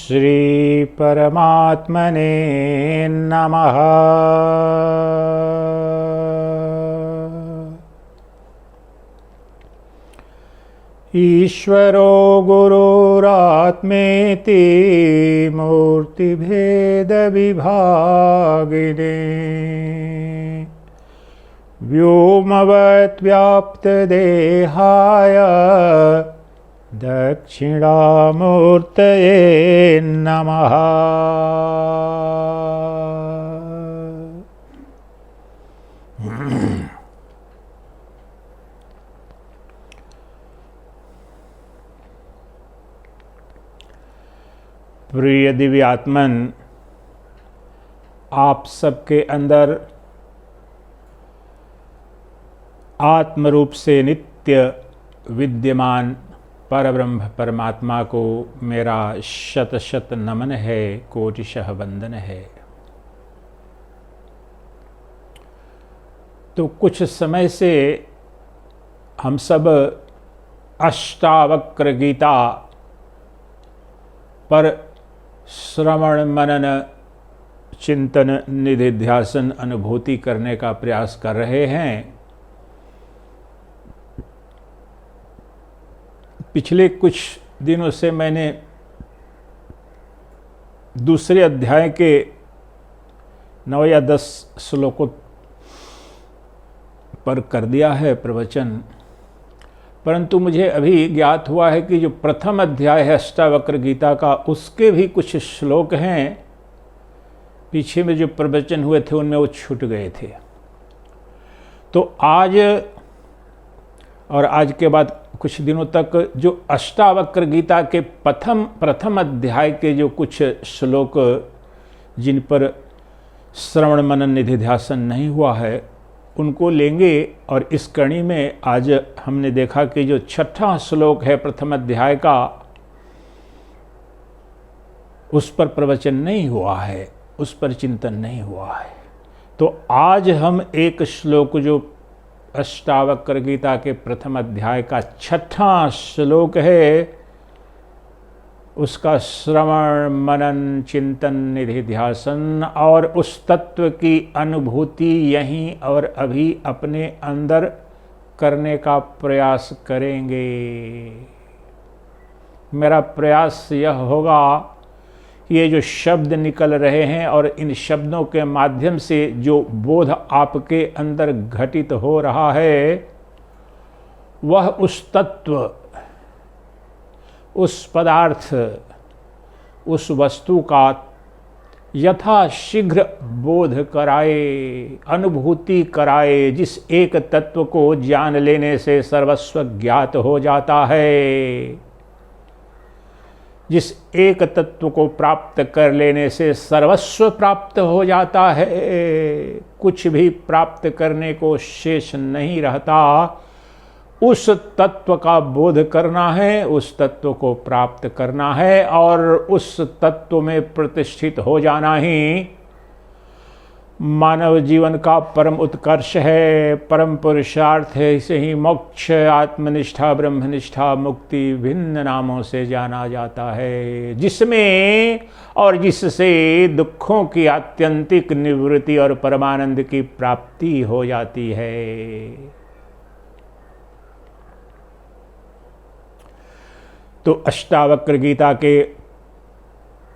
श्री परमात्मने नमः। ईश्वरो गुरुरात्मेति मूर्तिभेद विभागिने व्योमवत् व्याप्त देहाय दक्षिणामूर्तये नमः। प्रिय दिव्य आत्मन, आप सबके अंदर आत्मरूप से नित्य विद्यमान परब्रह्म परमात्मा को मेरा शत शत नमन है, कोटिशः वंदन है। तो कुछ समय से हम सब अष्टावक्र गीता पर श्रवण मनन चिंतन निधिध्यासन अनुभूति करने का प्रयास कर रहे हैं। पिछले कुछ दिनों से मैंने दूसरे अध्याय के 9 या 10 श्लोकों पर कर दिया है प्रवचन, परंतु मुझे अभी ज्ञात हुआ है कि जो प्रथम अध्याय है अष्टावक्र गीता का, उसके भी कुछ श्लोक हैं पीछे में जो प्रवचन हुए थे उनमें वो छूट गए थे। तो आज और आज के बाद कुछ दिनों तक जो अष्टावक्र गीता के प्रथम अध्याय के जो कुछ श्लोक जिन पर श्रवण मनन निधिध्यासन नहीं हुआ है उनको लेंगे। और इस कड़ी में आज हमने देखा कि जो 6वां श्लोक है प्रथम अध्याय का, उस पर प्रवचन नहीं हुआ है, उस पर चिंतन नहीं हुआ है। तो आज हम एक श्लोक जो अष्टावक्र गीता के प्रथम अध्याय का 6वां श्लोक है, उसका श्रवण मनन चिंतन निधिध्यासन और उस तत्व की अनुभूति यहीं और अभी अपने अंदर करने का प्रयास करेंगे। मेरा प्रयास यह होगा, ये जो शब्द निकल रहे हैं और इन शब्दों के माध्यम से जो बोध आपके अंदर घटित हो रहा है, वह उस तत्व, उस पदार्थ, उस वस्तु का यथाशीघ्र बोध कराए, अनुभूति कराए, जिस एक तत्व को जान लेने से सर्वस्व ज्ञात हो जाता है, जिस एक तत्व को प्राप्त कर लेने से सर्वस्व प्राप्त हो जाता है, कुछ भी प्राप्त करने को शेष नहीं रहता। उस तत्व का बोध करना है, उस तत्व को प्राप्त करना है और उस तत्व में प्रतिष्ठित हो जाना ही मानव जीवन का परम उत्कर्ष है, परम पुरुषार्थ है। इसे ही मोक्ष, आत्मनिष्ठा, ब्रह्मनिष्ठा, मुक्ति भिन्न नामों से जाना जाता है, जिसमें और जिससे दुखों की आत्यंतिक निवृत्ति और परमानंद की प्राप्ति हो जाती है। तो अष्टावक्र गीता के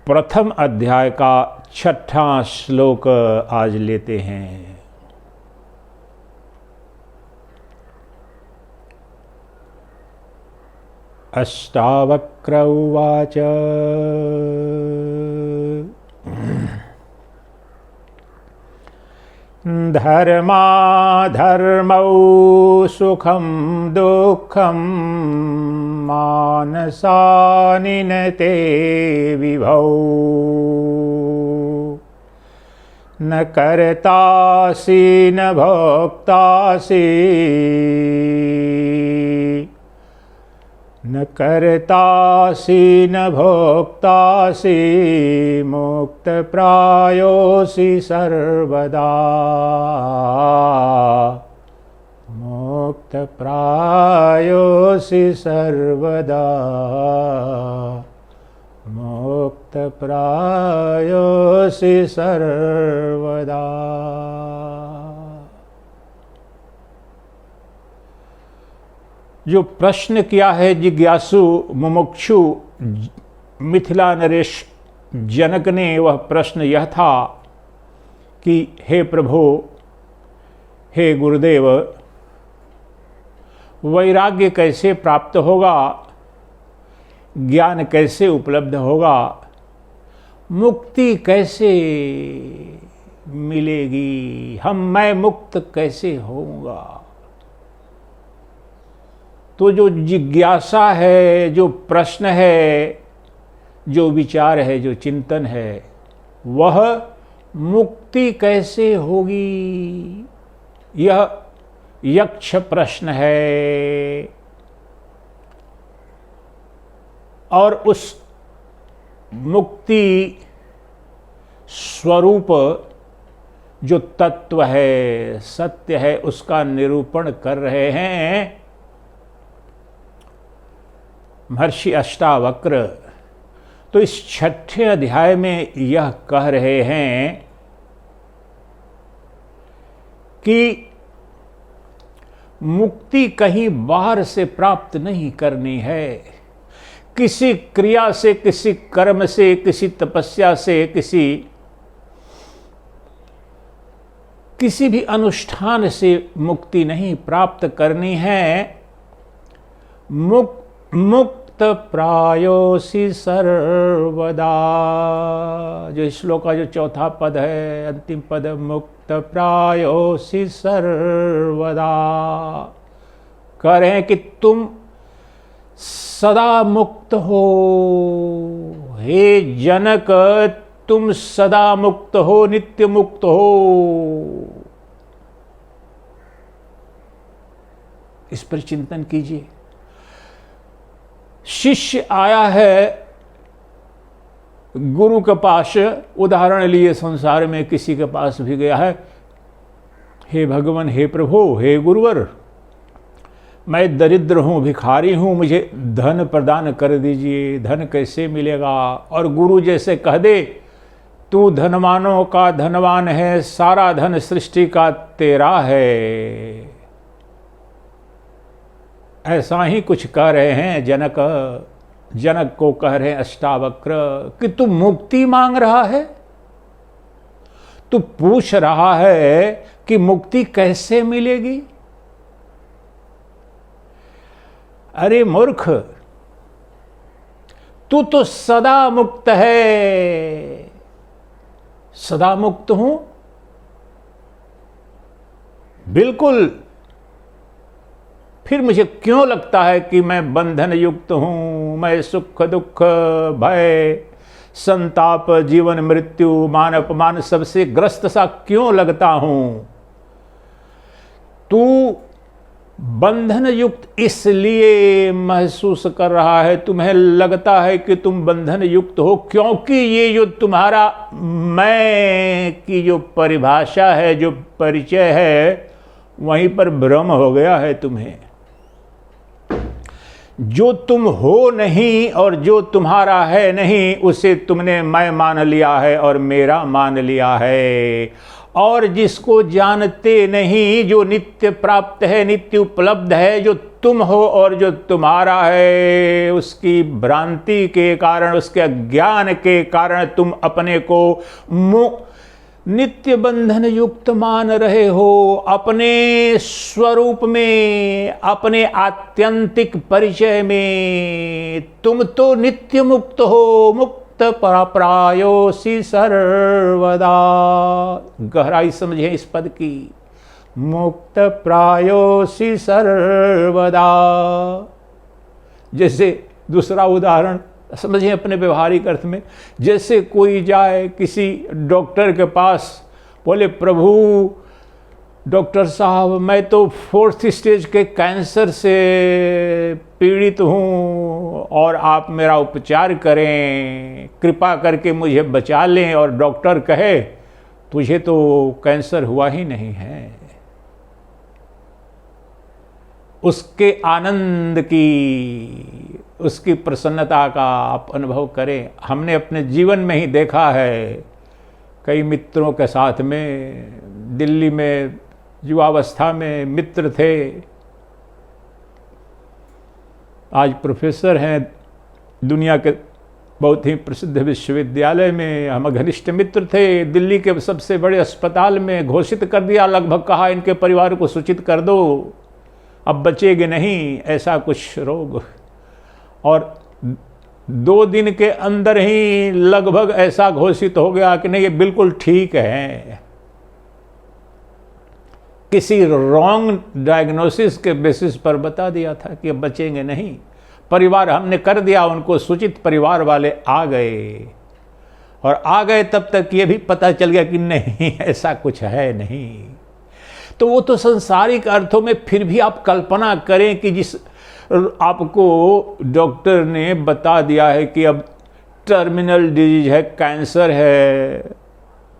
प्रथम अध्याय का 6वां श्लोक आज लेते हैं। अष्टावक्र उवाच धर्माधर्मौ सुखं दुःखं मानसानि न ते विभौ न कर्तासि न भोक्तासि न कर्तासि न भोक्तासि मुक्तप्रायोऽसि सर्वदा मुक्तप्रायोऽसि सर्वदा मुक्तप्रायोऽसि मुक्त प्रायोसि सर्वदा। जो प्रश्न किया है जिज्ञासु मुमुक्षु मिथिला नरेश जनक ने, वह प्रश्न यह था कि हे प्रभु, हे गुरुदेव, वैराग्य कैसे प्राप्त होगा, ज्ञान कैसे उपलब्ध होगा, मुक्ति कैसे मिलेगी, मैं मुक्त कैसे होऊंगा। तो जो जिज्ञासा है, जो प्रश्न है, जो विचार है, जो चिंतन है, वह मुक्ति कैसे होगी, यह यक्ष प्रश्न है। और उस मुक्ति स्वरूप जो तत्व है, सत्य है, उसका निरूपण कर रहे हैं महर्षि अष्टावक्र। तो इस 6ठे अध्याय में यह कह रहे हैं कि मुक्ति कहीं बाहर से प्राप्त नहीं करनी है, किसी क्रिया से, किसी कर्म से, किसी तपस्या से, किसी भी अनुष्ठान से मुक्ति नहीं प्राप्त करनी है। मुक्त प्रायोसि सर्वदा, जो श्लोक का जो चौथा पद है, अंतिम पद, मुक्त प्रायोसि सर्वदा, कह रहे हैं कि तुम सदा मुक्त हो। हे जनक, तुम सदा मुक्त हो, नित्य मुक्त हो। इस पर चिंतन कीजिए। शिष्य आया है गुरु के पास, उदाहरण लिए संसार में किसी के पास भी गया है, हे भगवान, हे प्रभु, हे गुरुवर, मैं दरिद्र हूँ, भिखारी हूँ, मुझे धन प्रदान कर दीजिए, धन कैसे मिलेगा। और गुरु जैसे कह दे, तू धनवानों का धनवान है, सारा धन सृष्टि का तेरा है। ऐसा ही कुछ कह रहे हैं जनक को कह रहे हैं अष्टावक्र कि तू मुक्ति मांग रहा है, तू पूछ रहा है कि मुक्ति कैसे मिलेगी। अरे मूर्ख, तू तो सदा मुक्त है। सदा मुक्त हूं, बिल्कुल। फिर मुझे क्यों लगता है कि मैं बंधन युक्त हूं, मैं सुख दुख भय संताप जीवन मृत्यु मान अपमान सबसे ग्रस्त सा क्यों लगता हूं। तू बंधन युक्त इसलिए महसूस कर रहा है, तुम्हें लगता है कि तुम बंधन युक्त हो, क्योंकि ये जो तुम्हारा मैं की जो परिभाषा है, जो परिचय है, वहीं पर भ्रम हो गया है तुम्हें। जो तुम हो नहीं और जो तुम्हारा है नहीं, उसे तुमने मैं मान लिया है और मेरा मान लिया है। और जिसको जानते नहीं, जो नित्य प्राप्त है, नित्य उपलब्ध है, जो तुम हो और जो तुम्हारा है, उसकी भ्रांति के कारण, उसके अज्ञान के कारण तुम अपने को नित्य बंधन युक्त मान रहे हो। अपने स्वरूप में, अपने आत्यंतिक परिचय में तुम तो नित्य मुक्त हो। मुक्त प्रायोसि सर्वदा। गहराई समझे इस पद की। मुक्त प्रायोसि सर्वदा। जैसे दूसरा उदाहरण समझें अपने व्यवहारिक अर्थ में, जैसे कोई जाए किसी डॉक्टर के पास, बोले प्रभु डॉक्टर साहब मैं तो 4th स्टेज के कैंसर से पीड़ित हूँ और आप मेरा उपचार करें, कृपा करके मुझे बचा लें। और डॉक्टर कहे तुझे तो कैंसर हुआ ही नहीं है। उसके आनंद की उसकी प्रसन्नता का आप अनुभव करें। हमने अपने जीवन में ही देखा है, कई मित्रों के साथ में दिल्ली में युवावस्था में मित्र थे, आज प्रोफेसर हैं दुनिया के बहुत ही प्रसिद्ध विश्वविद्यालय में। हम घनिष्ठ मित्र थे, दिल्ली के सबसे बड़े अस्पताल में घोषित कर दिया, लगभग कहा इनके परिवार को सूचित कर दो, अब बचेंगे नहीं ऐसा कुछ रोग। और 2 दिन के अंदर ही लगभग ऐसा घोषित हो गया कि नहीं ये बिल्कुल ठीक है। किसी रॉन्ग डायग्नोसिस के बेसिस पर बता दिया था कि अब बचेंगे नहीं। परिवार हमने कर दिया, उनको सूचित, परिवार वाले आ गए, और आ गए तब तक ये भी पता चल गया कि नहीं ऐसा कुछ है नहीं। तो वो तो सांसारिक अर्थों में फिर भी आप कल्पना करें कि जिस आपको डॉक्टर ने बता दिया है कि अब टर्मिनल डिजीज है, कैंसर है,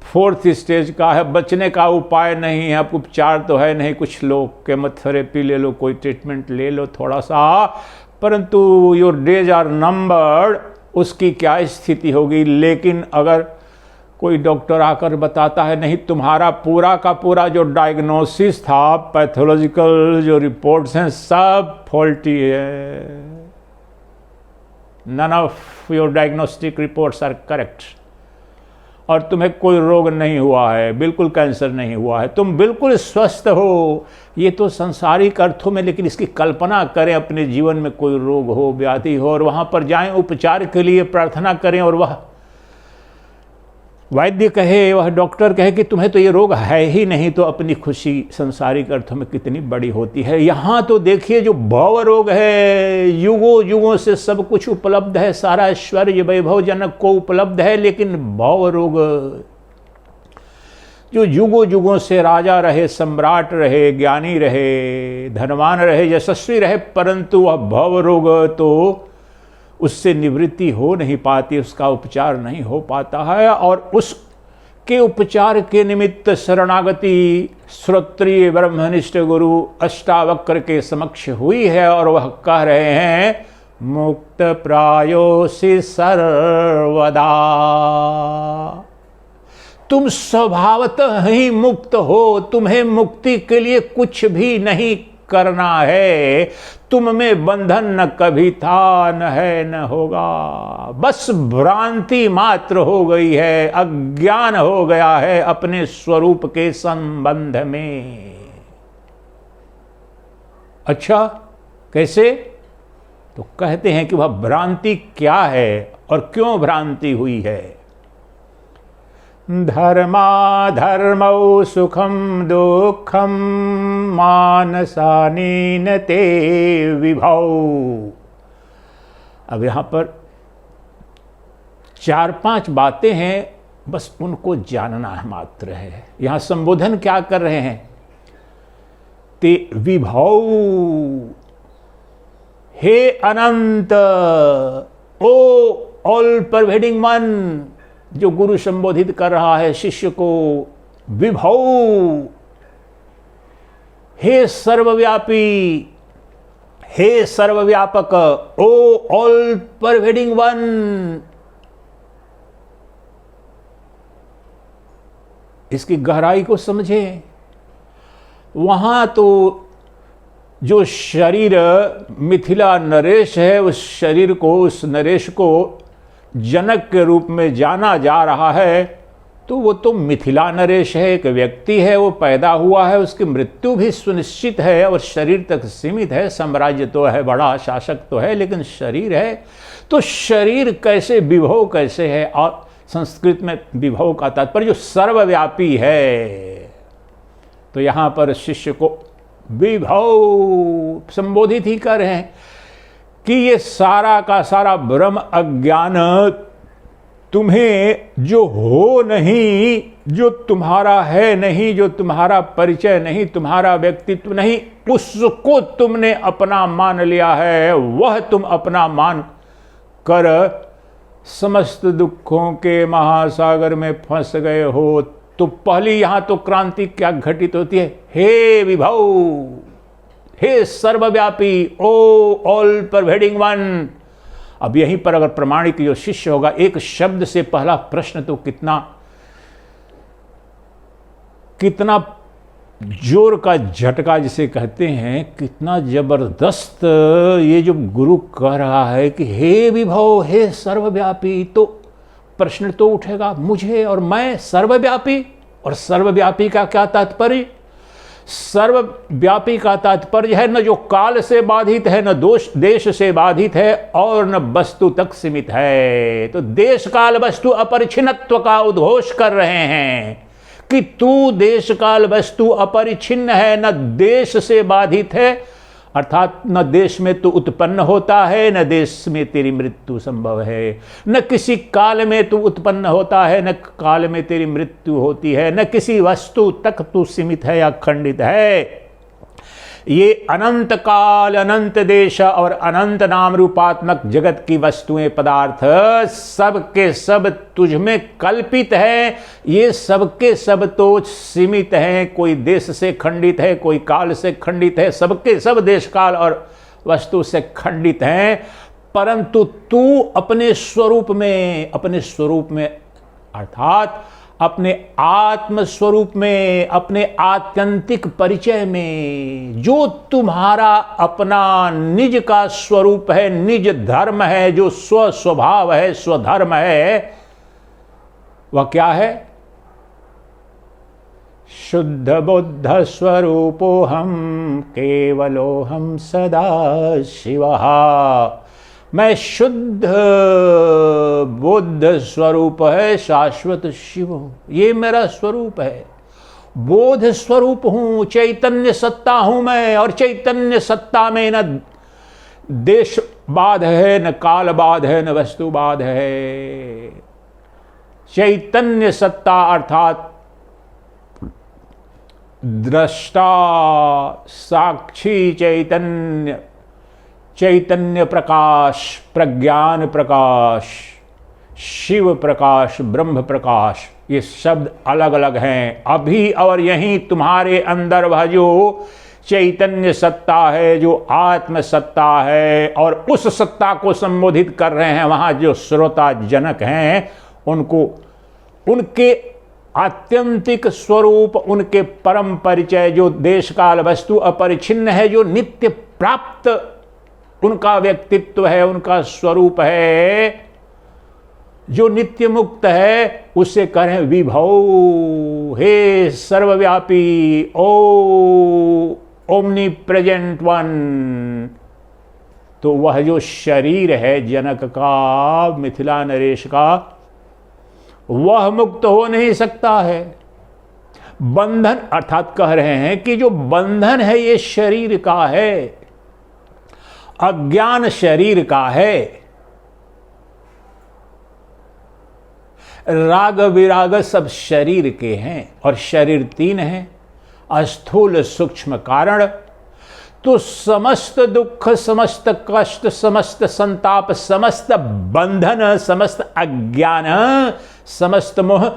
4th स्टेज का है, बचने का उपाय नहीं है, अब उपचार तो है नहीं, कुछ लो केमोथेरेपी ले लो, कोई ट्रीटमेंट ले लो थोड़ा सा, परंतु योर डेज आर नंबर्ड, उसकी क्या स्थिति होगी। लेकिन अगर कोई डॉक्टर आकर बताता है नहीं तुम्हारा पूरा का पूरा जो डायग्नोसिस था, पैथोलॉजिकल जो रिपोर्ट्स हैं सब फॉल्टी है, none of your diagnostic reports are correct, और तुम्हें कोई रोग नहीं हुआ है, बिल्कुल कैंसर नहीं हुआ है, तुम बिल्कुल स्वस्थ हो, ये तो संसारिक अर्थों में। लेकिन इसकी कल्पना करें अपने जीवन में कोई रोग हो, व्याधि हो, और वहाँ पर जाएं उपचार के लिए, प्रार्थना करें, और वह वैद्य कहे, वह डॉक्टर कहे कि तुम्हें तो ये रोग है ही नहीं, तो अपनी खुशी संसारिक अर्थों में कितनी बड़ी होती है। यहाँ तो देखिए जो भव रोग है, युगों युगों से सब कुछ उपलब्ध है, सारा ऐश्वर्य वैभव जनक को उपलब्ध है, लेकिन भव रोग जो युगों युगों से राजा रहे, सम्राट रहे, ज्ञानी रहे, धनवान रहे, यशस्वी रहे, परंतु वह भव रोग तो उससे निवृत्ति हो नहीं पाती, उसका उपचार नहीं हो पाता है। और उसके उपचार के निमित्त शरणागति श्रोत्रिय ब्रह्मनिष्ठ गुरु अष्टावक्र के समक्ष हुई है, और वह कह रहे हैं मुक्त प्रायोसि सर्वदा, तुम स्वभावतः ही मुक्त हो, तुम्हें मुक्ति के लिए कुछ भी नहीं करना है, तुम में बंधन न कभी था, न है, न होगा, बस भ्रांति मात्र हो गई है, अज्ञान हो गया है अपने स्वरूप के संबंध में। अच्छा कैसे? तो कहते हैं कि वह भ्रांति क्या है और क्यों भ्रांति हुई है। धर्माधर्मौ सुखम दुखम मानसानीन ते विभौ। अब यहाँ पर 4-5 बातें हैं, बस उनको जानना मात्र है। यहाँ संबोधन क्या कर रहे हैं? ते विभौ, हे अनंत, ओ ऑल परवेडिंग वन, जो गुरु संबोधित कर रहा है शिष्य को, विभौ, हे सर्वव्यापी, हे सर्वव्यापक, ओ ऑल परवेडिंग वन। इसकी गहराई को समझें। वहां तो जो शरीर मिथिला नरेश है, उस शरीर को, उस नरेश को जनक के रूप में जाना जा रहा है, तो वो तो मिथिला नरेश है, एक व्यक्ति है, वो पैदा हुआ है, उसकी मृत्यु भी सुनिश्चित है और शरीर तक सीमित है। साम्राज्य तो है, बड़ा शासक तो है, लेकिन शरीर है, तो शरीर कैसे विभव कैसे है? और संस्कृत में विभव का तात्पर्य जो सर्वव्यापी है। तो यहाँ पर शिष्य को विभव संबोधित ही कर रहे हैं कि ये सारा का सारा भ्रम अज्ञान तुम्हें जो हो नहीं, जो तुम्हारा है नहीं, जो तुम्हारा परिचय नहीं, तुम्हारा व्यक्तित्व नहीं, उसको तुमने अपना मान लिया है, वह तुम अपना मान कर समस्त दुखों के महासागर में फंस गए हो। तो पहली यहां तो क्रांति क्या घटित होती है? हे विभव, हे सर्वव्यापी, ओ ऑल परवेडिंग वन, अब यहीं पर अगर प्रामाणिक जो शिष्य होगा, एक शब्द से पहला प्रश्न तो कितना जोर का झटका जिसे कहते हैं, कितना जबरदस्त ये जो गुरु कह रहा है कि हे विभव, हे सर्वव्यापी, तो प्रश्न तो उठेगा, मुझे और मैं सर्वव्यापी, और सर्वव्यापी का क्या तात्पर्य? सर्वव्यापी का तात्पर्य है न जो काल से बाधित है, न देश से बाधित है, और न वस्तु तक सीमित है। तो देश काल वस्तु अपरिच्छिन्नत्व का उद्घोष कर रहे हैं कि तू देश काल वस्तु अपरिच्छिन्न है, न देश से बाधित है, अर्थात न देश में तू उत्पन्न होता है, न देश में तेरी मृत्यु संभव है, न किसी काल में तू उत्पन्न होता है, न काल में तेरी मृत्यु होती है, न किसी वस्तु तक तू सीमित है या खंडित है। ये अनंत काल, अनंत देश और अनंत नाम रूपात्मक जगत की वस्तुएं, पदार्थ सब के सब तुझ में कल्पित है। ये सब के सब तो सीमित हैं, कोई देश से खंडित है, कोई काल से खंडित है, सबके सब देश काल और वस्तु से खंडित हैं, परंतु तू अपने स्वरूप में अर्थात अपने आत्म स्वरूप में, अपने आत्यंतिक परिचय में, जो तुम्हारा अपना निज का स्वरूप है, निज धर्म है, जो स्व स्वभाव है, स्वधर्म है, वह क्या है? शुद्ध बुद्ध स्वरूपोहम केवलोहम सदा शिवः। मैं शुद्ध बुद्ध स्वरूप है, शाश्वत शिव हूं, ये मेरा स्वरूप है। बोध स्वरूप हूं, चैतन्य सत्ता हूं मैं, और चैतन्य सत्ता में न देश बाध है, न काल बाध है, न वस्तु बाध है। चैतन्य सत्ता अर्थात दृष्टा, साक्षी चैतन्य, चैतन्य प्रकाश, प्रज्ञान प्रकाश, शिव प्रकाश, ब्रह्म प्रकाश, ये शब्द अलग अलग हैं। अभी और यहीं तुम्हारे अंदर वह जो चैतन्य सत्ता है, जो आत्म सत्ता है, और उस सत्ता को संबोधित कर रहे हैं वहां जो श्रोता जनक हैं, उनको उनके आत्यंतिक स्वरूप, उनके परम परिचय, जो देश काल वस्तु अपरिच्छिन्न है, जो नित्य प्राप्त उनका व्यक्तित्व है, उनका स्वरूप है, जो नित्य मुक्त है, उससे करें विभव, हे सर्वव्यापी, ओमनी प्रेजेंट वन। तो वह जो शरीर है जनक का, मिथिला नरेश का, वह मुक्त हो नहीं सकता है। बंधन अर्थात कह रहे हैं कि जो बंधन है ये शरीर का है, अज्ञान शरीर का है, राग विराग सब शरीर के हैं, और शरीर तीन हैं, स्थूल सूक्ष्म कारण। तो समस्त दुख, समस्त कष्ट, समस्त संताप, समस्त बंधन, समस्त अज्ञान, समस्त मोह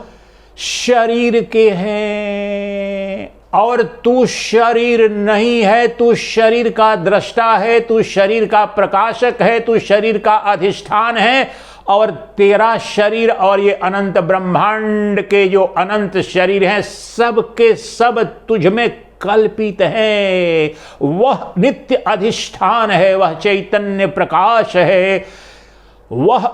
शरीर के हैं। और तू शरीर नहीं है, तू शरीर का दृष्टा है, तू शरीर का प्रकाशक है, तू शरीर का अधिष्ठान है, और तेरा शरीर और ये अनंत ब्रह्मांड के जो अनंत शरीर हैं, सब के सब तुझ में कल्पित हैं। वह नित्य अधिष्ठान है, वह चैतन्य प्रकाश है, वह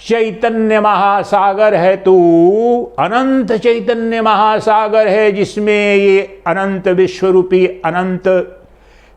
चैतन्य महासागर है। तू अनंत चैतन्य महासागर है, जिसमें ये अनंत विश्वरूपी अनंत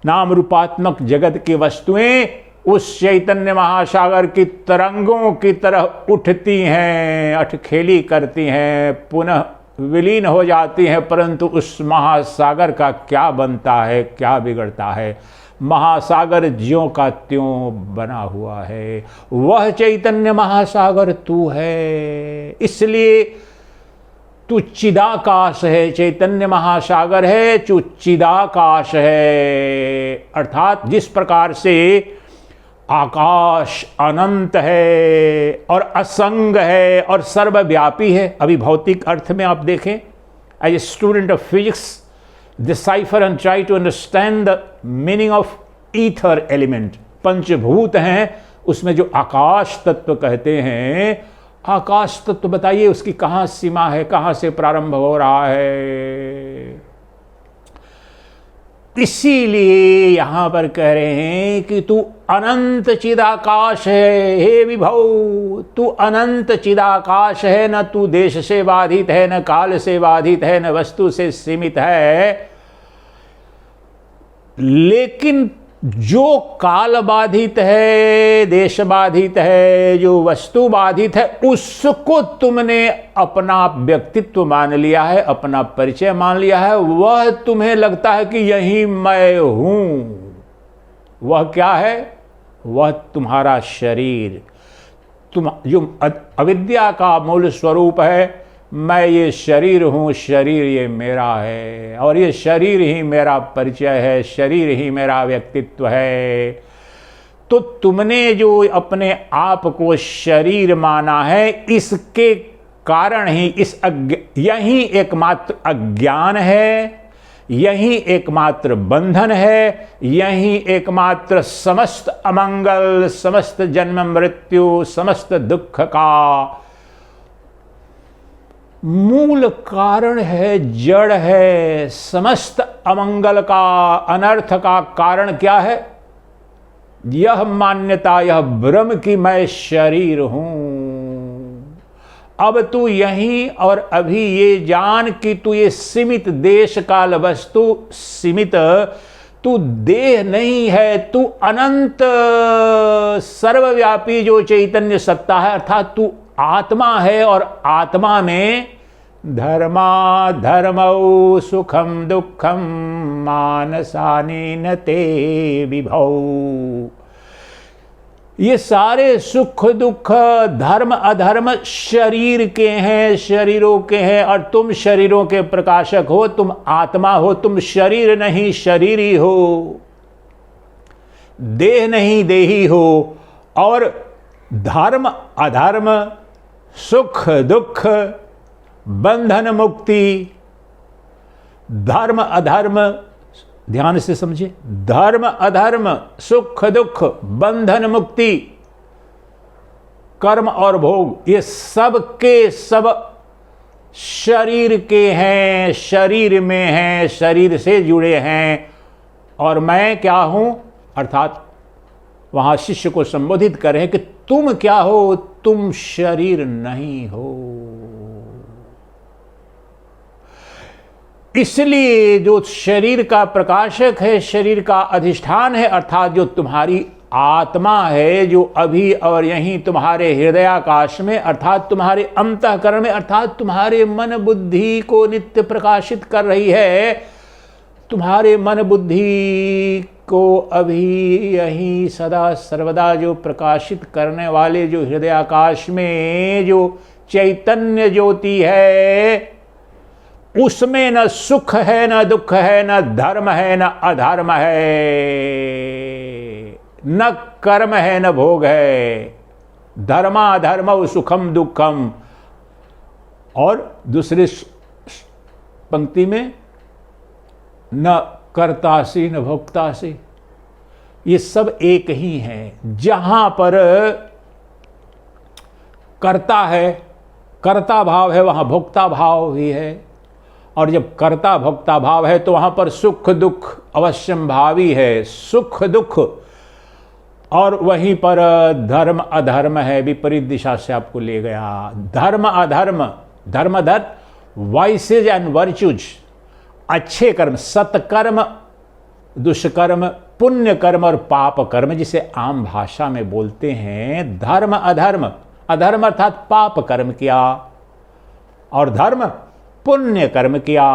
नाम रूपात्मक जगत की वस्तुएं उस चैतन्य महासागर की तरंगों की तरह उठती हैं, अठखेली करती हैं, पुनः विलीन हो जाती हैं, परंतु उस महासागर का क्या बनता है, क्या बिगड़ता है? महासागर ज्यों का त्यों बना हुआ है। वह चैतन्य महासागर तू है, इसलिए तू चिदाकाश है। चैतन्य महासागर है, तू चिदाकाश है। अर्थात जिस प्रकार से आकाश अनंत है और असंग है और सर्वव्यापी है। अभी भौतिक अर्थ में आप देखें, as a student of physics, decipher and try to understand the meaning of ether element. पंचभूत हैं, उसमें जो आकाश तत्व कहते हैं, आकाश तत्व बताइए उसकी कहाँ सीमा है, कहाँ से प्रारंभ हो रहा है। इसीलिए यहां पर कह रहे हैं कि तू अनंत चिदाकाश है हे विभो, तू अनंत चिदाकाश है, न तू देश से बाधित है, न काल से बाधित है, न वस्तु से सीमित है। लेकिन जो काल बाधित है, देश बाधित है, जो वस्तु बाधित है, उसको तुमने अपना व्यक्तित्व मान लिया है, अपना परिचय मान लिया है। वह तुम्हें लगता है कि यही मैं हूं। वह क्या है? वह तुम्हारा शरीर, तुम जो अविद्या का मूल स्वरूप है। मैं ये शरीर हूँ, शरीर ये मेरा है, और ये शरीर ही मेरा परिचय है, शरीर ही मेरा व्यक्तित्व है। तो तुमने जो अपने आप को शरीर माना है, इसके कारण ही यही एकमात्र अज्ञान है, यही एकमात्र बंधन है, यही एकमात्र समस्त अमंगल, समस्त जन्म मृत्यु, समस्त दुख का मूल कारण है, जड़ है। समस्त अमंगल का, अनर्थ का कारण क्या है? यह मान्यता, यह भ्रम कि मैं शरीर हूं। अब तू यहीं और अभी ये जान कि तू ये सीमित देश काल वस्तु, सीमित, तू देह नहीं है, तू अनंत सर्वव्यापी जो चैतन्य सत्ता है, अर्थात तू आत्मा है। और आत्मा में धर्मा धर्मौ सुखम दुखम मानसानि न ते विभौ। ये सारे सुख दुख, धर्म अधर्म शरीर के हैं, शरीरों के हैं, और तुम शरीरों के प्रकाशक हो, तुम आत्मा हो, तुम शरीर नहीं शरीरी हो, देह नहीं देही हो। और धर्म अधर्म, सुख दुख, बंधन मुक्ति, धर्म अधर्म, ध्यान से समझिए, धर्म अधर्म, सुख दुख, बंधन मुक्ति, कर्म और भोग, ये सब के सब शरीर के हैं, शरीर में हैं, शरीर से जुड़े हैं। और मैं क्या हूं? अर्थात वहां शिष्य को संबोधित कर रहे हैं कि तुम क्या हो? तुम शरीर नहीं हो। इसलिए जो शरीर का प्रकाशक है, शरीर का अधिष्ठान है, अर्थात जो तुम्हारी आत्मा है, जो अभी और यहीं तुम्हारे हृदयाकाश में, अर्थात तुम्हारे अंतःकरण में, अर्थात तुम्हारे मन बुद्धि को नित्य प्रकाशित कर रही है। तुम्हारे मन बुद्धि को अभी यहीं सदा सर्वदा जो प्रकाशित करने वाले, जो हृदयाकाश में जो चैतन्य ज्योति है, उसमें न सुख है, न दुख है, न धर्म है, न अधर्म है, न कर्म है, न भोग है। धर्मा धर्म सुखम दुखम। और दूसरी पंक्ति में न कर्तासी न भोक्तासी, ये सब एक ही है। जहां पर कर्ता है, कर्ता भाव है, वहां भोक्ता भाव भी है। और जब कर्ता भोक्ता भाव है तो वहां पर सुख दुख अवश्यम भावी है, सुख दुख। और वहीं पर धर्म अधर्म है, विपरीत दिशा से आपको ले गया। धर्म अधर्म, धर्म धर्म, वाइसेज एंड वर्च्यूज, अच्छे कर्म, सत्कर्म, दुष्कर्म, पुण्य कर्म और पाप कर्म, जिसे आम भाषा में बोलते हैं धर्म अधर्म। अधर्म अर्थात पाप कर्म किया, और धर्म पुण्य कर्म किया,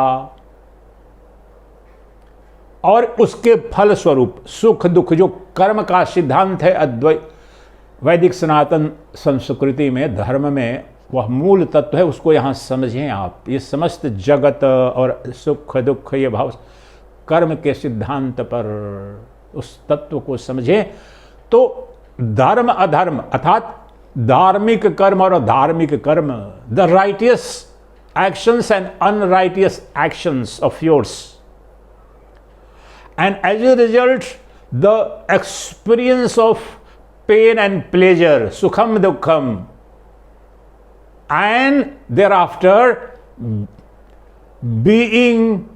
और उसके फल स्वरूप सुख दुख, जो कर्म का सिद्धांत है अद्वैत वैदिक सनातन संस्कृति में, धर्म में वह मूल तत्व है। उसको यहाँ समझें आप। ये समस्त जगत और सुख दुख, ये भाव कर्म के सिद्धांत पर उस तत्व को समझें तो धर्म अधर्म अर्थात धार्मिक कर्म और अधार्मिक कर्म, the righteous actions and unrighteous actions of yours, and as a result the experience of pain and pleasure, sukham dukkham, and thereafter being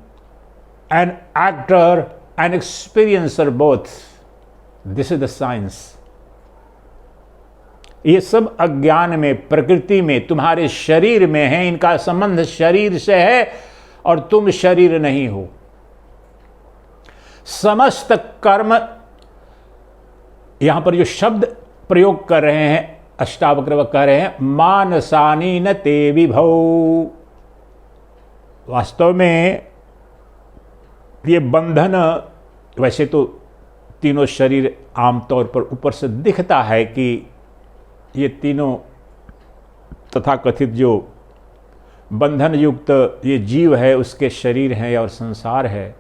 an actor and experiencer both. This is the science. ये सब अज्ञान में, प्रकृति में, तुम्हारे शरीर में है, इनका संबंध शरीर से है और तुम शरीर नहीं हो। समस्त कर्म, यहां पर जो शब्द प्रयोग कर रहे हैं अष्टावक्र कह रहे हैं मानसानी न ते विभौ। वास्तव में ये बंधन, वैसे तो तीनों शरीर आमतौर पर ऊपर से दिखता है कि ये तीनों तथाकथित जो बंधन युक्त ये जीव है उसके शरीर है और संसार है,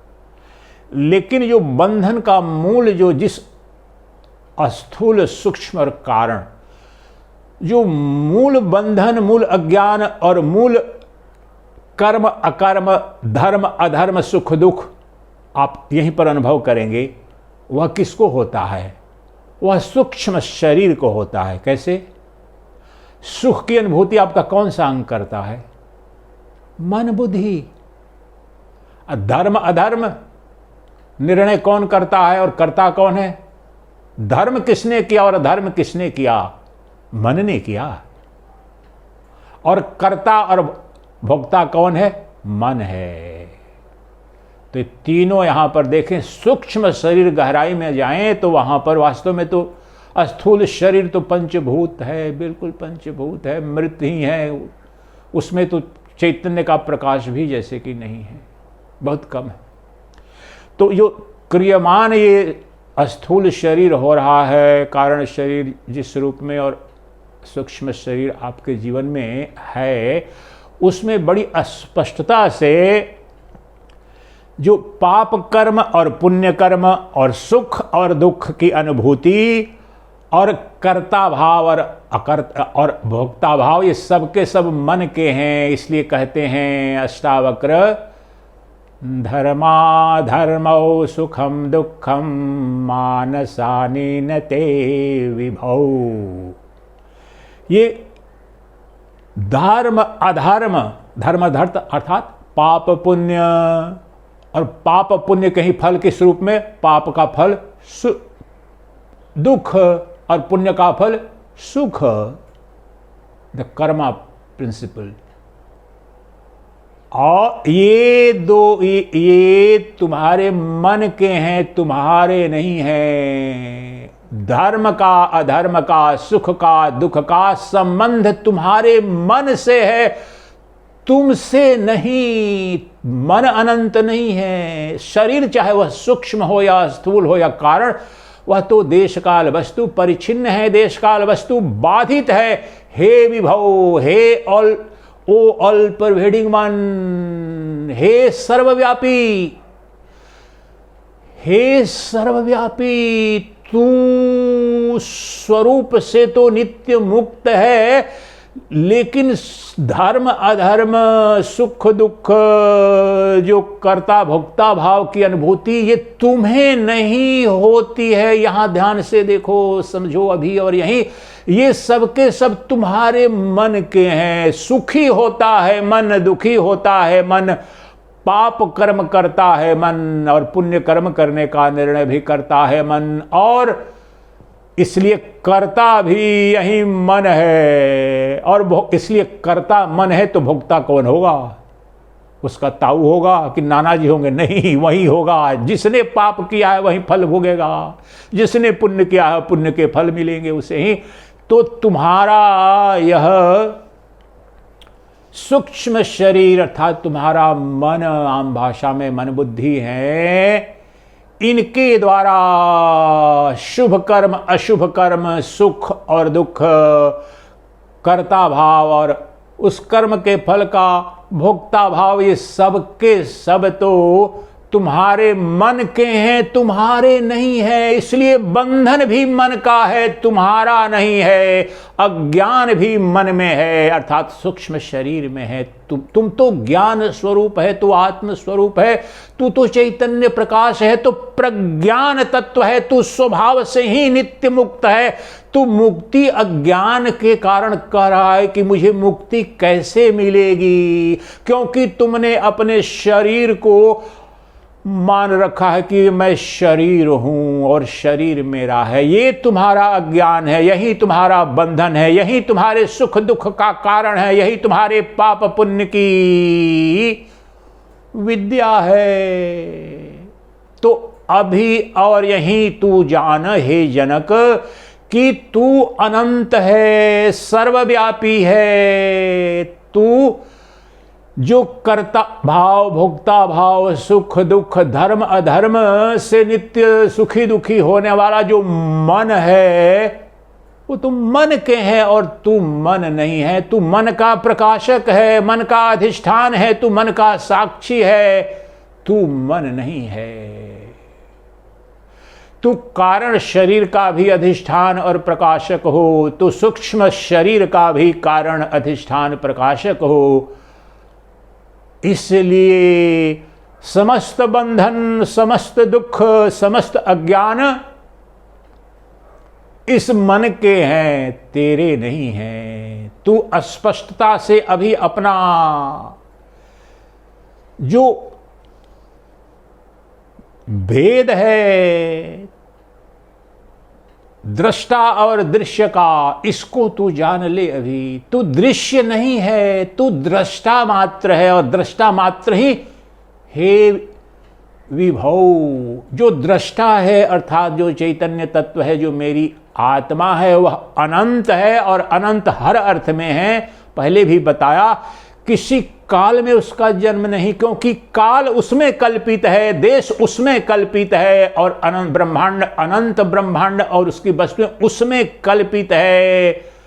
लेकिन जो बंधन का मूल, जो जिस स्थूल सूक्ष्म और कारण, जो मूल बंधन, मूल अज्ञान और मूल कर्म अकर्म, धर्म अधर्म, सुख दुख आप यहीं पर अनुभव करेंगे, वह किसको होता है? वह सूक्ष्म शरीर को होता है। कैसे? सुख की अनुभूति आपका कौन सा अंग करता है? मन बुद्धि। धर्म अधर्म निर्णय कौन करता है और करता कौन है? धर्म किसने किया और अधर्म किसने किया? मन ने किया। और कर्ता और भोक्ता कौन है? मन है। तो तीनों यहां पर देखें, सूक्ष्म शरीर गहराई में जाएं तो वहां पर वास्तव में तो स्थूल शरीर तो पंचभूत है, बिल्कुल पंचभूत है, मृत ही है, उसमें तो चैतन्य का प्रकाश भी जैसे कि नहीं है, बहुत कम है। तो जो क्रियमान ये स्थूल शरीर हो रहा है, कारण शरीर जिस रूप में और सूक्ष्म शरीर आपके जीवन में है, उसमें बड़ी स्पष्टता से जो पाप कर्म और पुण्य कर्म और सुख और दुख की अनुभूति और कर्ता भाव और अकर्ता और भोक्ता भाव, ये सब के सब मन के हैं। इसलिए कहते हैं अष्टावक्र, धर्मा धर्मौ सुखम दुखम मानसानि न ते विभौ। ये धर्म अधर्म, धर्म धर्त अर्थात पाप पुण्य, और पाप पुण्य के ही फल किस रूप में? पाप का फल दुख और पुण्य का फल सुख, द कर्मा प्रिंसिपल। और ये दो ये तुम्हारे मन के हैं, तुम्हारे नहीं हैं। धर्म का अधर्म का, सुख का दुख का संबंध तुम्हारे मन से है, तुमसे नहीं। मन अनंत नहीं है। शरीर चाहे वह सूक्ष्म हो या स्थूल हो या कारण, वह तो देश काल वस्तु परिच्छिन्न है, देश काल वस्तु बाधित है। हे विभौ, हे ऑल परवेडिंग वन, हे सर्वव्यापी, हे सर्वव्यापी, तू स्वरूप से तो नित्य मुक्त है, लेकिन धर्म अधर्म, सुख दुख, जो कर्ता भोक्ता भाव की अनुभूति, ये तुम्हें नहीं होती है। यहां ध्यान से देखो, समझो अभी और यहीं। ये सब के सब तुम्हारे मन के हैं। सुखी होता है मन, दुखी होता है मन, पाप कर्म करता है मन, और पुण्य कर्म करने का निर्णय भी करता है मन, और इसलिए कर्ता भी यही मन है। और इसलिए कर्ता मन है तो भोक्ता कौन होगा? उसका ताऊ होगा कि नाना जी होंगे? नहीं, वही होगा। जिसने पाप किया है वही फल भोगेगा, जिसने पुण्य किया है पुण्य के फल मिलेंगे उसे ही। तो तुम्हारा यह सूक्ष्म शरीर अर्थात तुम्हारा मन, आम भाषा में मन बुद्धि है, इनके द्वारा शुभ कर्म अशुभ कर्म, सुख और दुख, कर्ता भाव और उस कर्म के फल का भोक्ता भाव, ये सब के सब तो तुम्हारे मन के हैं, तुम्हारे नहीं है, इसलिए बंधन भी मन का है, तुम्हारा नहीं है। अज्ञान भी मन में है, अर्थात सूक्ष्म शरीर में है। तुम तो ज्ञान स्वरूप है, तू आत्म स्वरूप है, तू तो चैतन्य प्रकाश है, तो प्रज्ञान तत्व है, तू स्वभाव से ही नित्य मुक्त है। तू मुक्ति अज्ञान के कारण कह रहा है कि मुझे मुक्ति कैसे मिलेगी, क्योंकि तुमने अपने शरीर को मान रखा है कि मैं शरीर हूं और शरीर मेरा है। ये तुम्हारा अज्ञान है, यही तुम्हारा बंधन है, यही तुम्हारे सुख दुख का कारण है, यही तुम्हारे पाप पुण्य की विद्या है। तो अभी और यहीं तू जान हे जनक कि तू अनंत है, सर्वव्यापी है। तू जो कर्ता भाव, भोक्ता भाव, सुख दुख, धर्म अधर्म से नित्य सुखी दुखी होने वाला जो मन है, वो तुम मन के हैं और तू मन नहीं है। तू मन का प्रकाशक है, मन का अधिष्ठान है, तू मन का साक्षी है, तू मन नहीं है। तू कारण शरीर का भी अधिष्ठान और प्रकाशक हो, तू सूक्ष्म शरीर का भी कारण अधिष्ठान प्रकाशक हो। इसलिए समस्त बंधन, समस्त दुख, समस्त अज्ञान इस मन के हैं, तेरे नहीं हैं। तू अस्पष्टता से अभी अपना जो भेद है दृष्टा और दृश्य का, इसको तू जान ले। अभी तू दृश्य नहीं है, तू दृष्टा मात्र है, और दृष्टा मात्र ही हे विभव। जो दृष्टा है अर्थात जो चैतन्य तत्व है, जो मेरी आत्मा है, वह अनंत है, और अनंत हर अर्थ में है। पहले भी बताया, किसी काल में उसका जन्म नहीं, क्योंकि काल उसमें कल्पित है, देश उसमें कल्पित है, और अनंत ब्रह्मांड, अनंत ब्रह्मांड और उसकी वस्तुएं उसमें कल्पित है।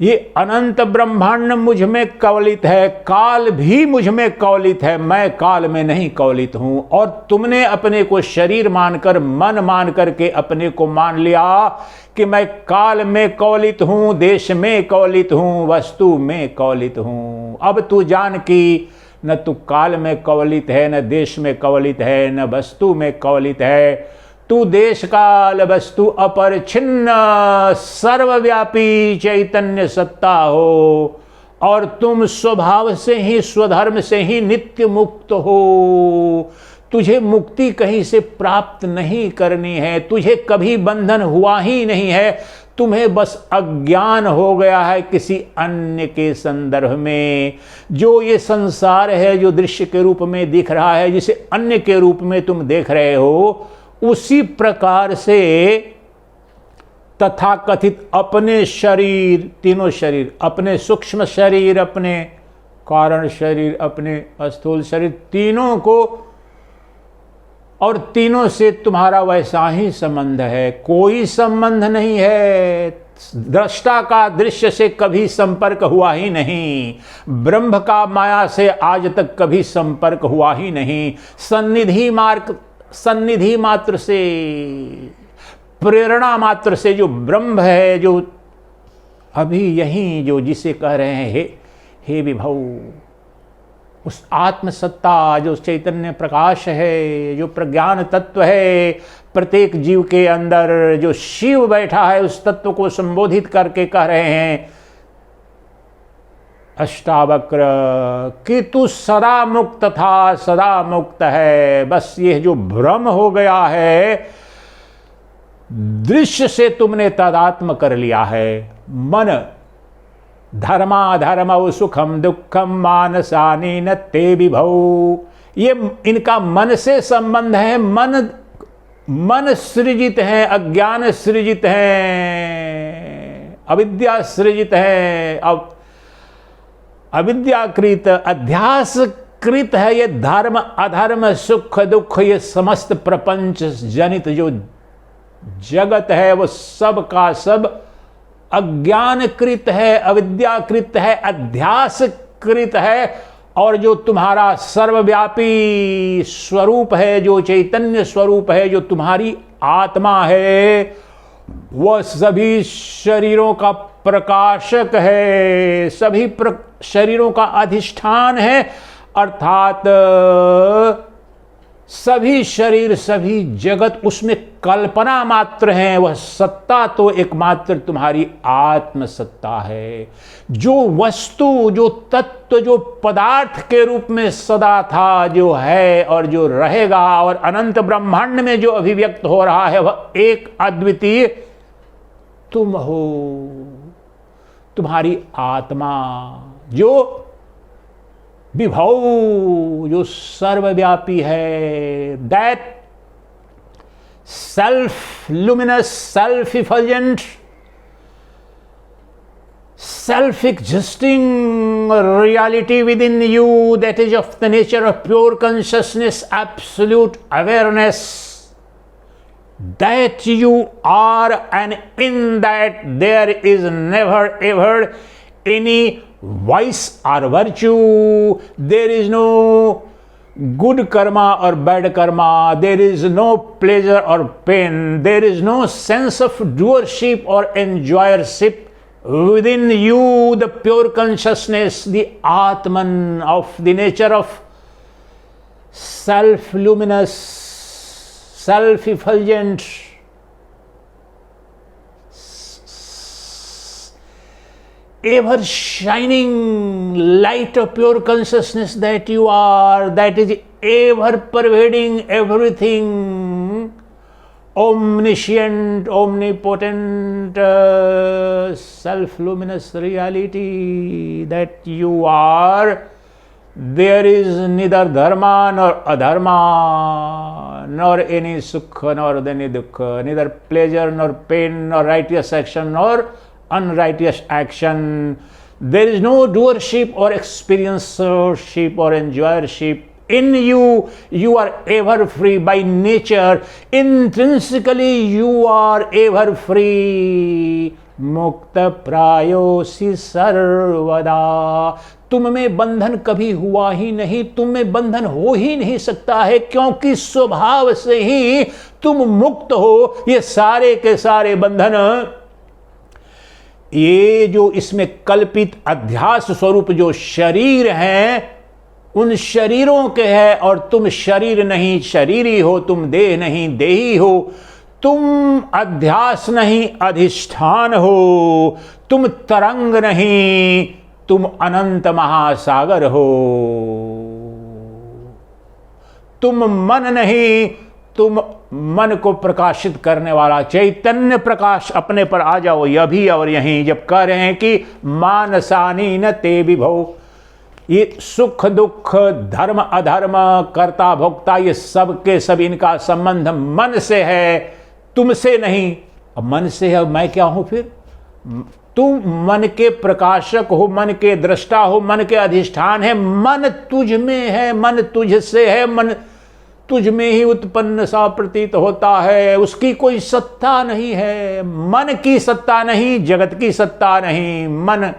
ये अनंत ब्रह्मांड मुझ में कवलित है, काल भी मुझ में कवलित है, मैं काल में नहीं कवलित हूं। और तुमने अपने को शरीर मानकर, मन मान करके अपने को मान लिया कि मैं काल में कवलित हूं, देश में कवलित हूं, वस्तु में कवलित हूं। अब तू जान कि न तू काल में कवलित है, न देश में कवलित है, न वस्तु में कवलित है। तू देश काल वस्तु अपरिच्छिन्न सर्वव्यापी चैतन्य सत्ता हो, और तुम स्वभाव से ही, स्वधर्म से ही नित्य मुक्त हो। तुझे मुक्ति कहीं से प्राप्त नहीं करनी है, तुझे कभी बंधन हुआ ही नहीं है। तुम्हें बस अज्ञान हो गया है किसी अन्य के संदर्भ में। जो ये संसार है, जो दृश्य के रूप में दिख रहा है, जिसे अन्य के रूप में तुम देख रहे हो, उसी प्रकार से तथाकथित अपने शरीर, तीनों शरीर, अपने सूक्ष्म शरीर, अपने कारण शरीर, अपने स्थूल शरीर, तीनों को, और तीनों से तुम्हारा वैसा ही संबंध है, कोई संबंध नहीं है। दृष्टा का दृश्य से कभी संपर्क हुआ ही नहीं, ब्रह्म का माया से आज तक कभी संपर्क हुआ ही नहीं। सन्निधि मात्र से, प्रेरणा मात्र से जो ब्रह्म है, जो अभी यहीं, जो जिसे कह रहे हैं हे विभव, उस आत्मसत्ता, जो चैतन्य प्रकाश है, जो प्रज्ञान तत्व है, प्रत्येक जीव के अंदर जो शिव बैठा है, उस तत्व को संबोधित करके कह रहे हैं अष्टावक्र कि तू सदा मुक्त था, सदा मुक्त है। बस ये जो भ्रम हो गया है, दृश्य से तुमने तादात्म्य कर लिया है। मन धर्माधर्म सुखम दुखम मानसानि न ते विभौ, ये इनका मन से संबंध है। मन सृजित है, अज्ञान सृजित है, अविद्या सृजित है, अब अविद्याकृत, अध्यासकृत है। ये धर्म अधर्म, सुख दुख, ये समस्त प्रपंच जनित जो जगत है, वो सब का सब अज्ञानकृत है, अविद्याकृत है, अध्यासकृत है, और जो तुम्हारा सर्वव्यापी स्वरूप है, जो चैतन्य स्वरूप है, जो तुम्हारी आत्मा है, वह सभी शरीरों का प्रकाशक है, सभी शरीरों का अधिष्ठान है। अर्थात सभी शरीर, सभी जगत उसमें कल्पना मात्र है। वह सत्ता तो एकमात्र तुम्हारी आत्म सत्ता है। जो वस्तु, जो तत्व, जो पदार्थ के रूप में सदा था, जो है और जो रहेगा और अनंत ब्रह्मांड में जो अभिव्यक्त हो रहा है, वह एक अद्वितीय तुम हो। तुम्हारी आत्मा जो विभव, जो सर्वव्यापी है, that self luminous, self effulgent, self existing reality within you, that is of the nature of pure consciousness, absolute awareness, that you are, and in that there is never ever any vice or virtue. There is no good karma or bad karma. There is no pleasure or pain. There is no sense of doership or enjoyership. Within you, the pure consciousness, the Atman of the nature of self-luminous, self-effulgent, ever shining light of pure consciousness that you are, that is ever pervading everything, omniscient, omnipotent, self-luminous reality that you are. There is neither dharma nor adharma, nor any sukha nor any dukha, neither pleasure nor pain, nor righteous action nor unrighteous action. There is no doership or experiencership or enjoyership. In you, you are ever free by nature. Intrinsically, you are ever free. मुक्त प्रायोसी सर्वदा. तुम में बंधन कभी हुआ ही नहीं, तुम में बंधन हो ही नहीं सकता है, क्योंकि स्वभाव से ही तुम मुक्त हो. ये सारे के सारे बंधन, ये जो इसमें कल्पित अध्यास स्वरूप जो शरीर हैं, उन शरीरों के है. और तुम शरीर नहीं, शरीरी हो. तुम देह नहीं, देही हो. तुम अध्यास नहीं, अधिष्ठान हो. तुम तरंग नहीं, तुम अनंत महासागर हो. तुम मन नहीं, तुम मन को प्रकाशित करने वाला चैतन्य प्रकाश. अपने पर आ जाओ अभी और यहीं. जब कह रहे हैं कि मानसानी न ते विभव, ये सुख दुख, धर्म अधर्म, कर्ता भोक्ता, ये सब के सब इनका संबंध मन से है, तुमसे नहीं. अब मन से है, मैं क्या हूं फिर? तुम मन के प्रकाशक हो, मन के दृष्टा हो, मन के अधिष्ठान है. मन तुझ में है, मन तुझसे है, मन तुझ में ही उत्पन्न सा प्रतीत होता है. उसकी कोई सत्ता नहीं है. मन की सत्ता नहीं, जगत की सत्ता नहीं. मन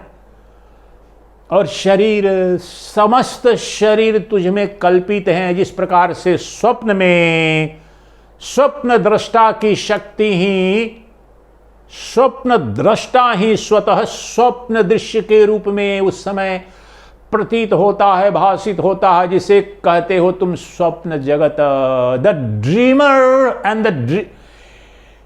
और शरीर, समस्त शरीर तुझ में कल्पित हैं. जिस प्रकार से स्वप्न में स्वप्न दृष्टा की शक्ति ही, स्वप्न दृष्टा ही स्वतः स्वप्न दृश्य के रूप में उस समय प्रतीत होता है, भाषित होता है, जिसे कहते हो तुम स्वप्न जगत. The dreamer and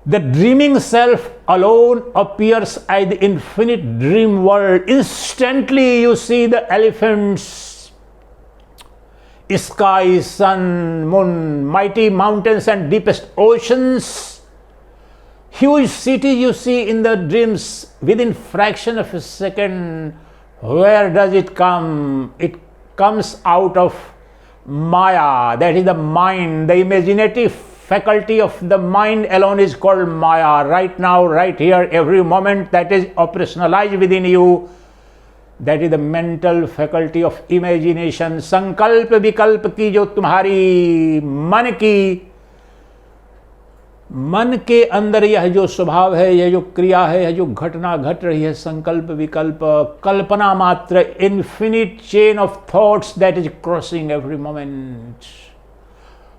the dreaming self alone appears as the infinite dream world. Instantly you see the elephants, sky, sun, moon, mighty mountains and deepest oceans. Huge cities you see in the dreams within fraction of a second. Where does it come? It comes out of Maya. That is the mind, the imaginative faculty of the mind alone is called Maya. Right now, right here, every moment that is operationalized within you, that is the mental faculty of imagination. संकल्प विकल्प की जो तुम्हारी मन की मन के अंदर यह जो स्वभाव है, यह जो क्रिया है, यह जो घटना घट रही है, संकल्प विकल्प कल्पना मात्र, infinite chain of thoughts that is crossing every moment,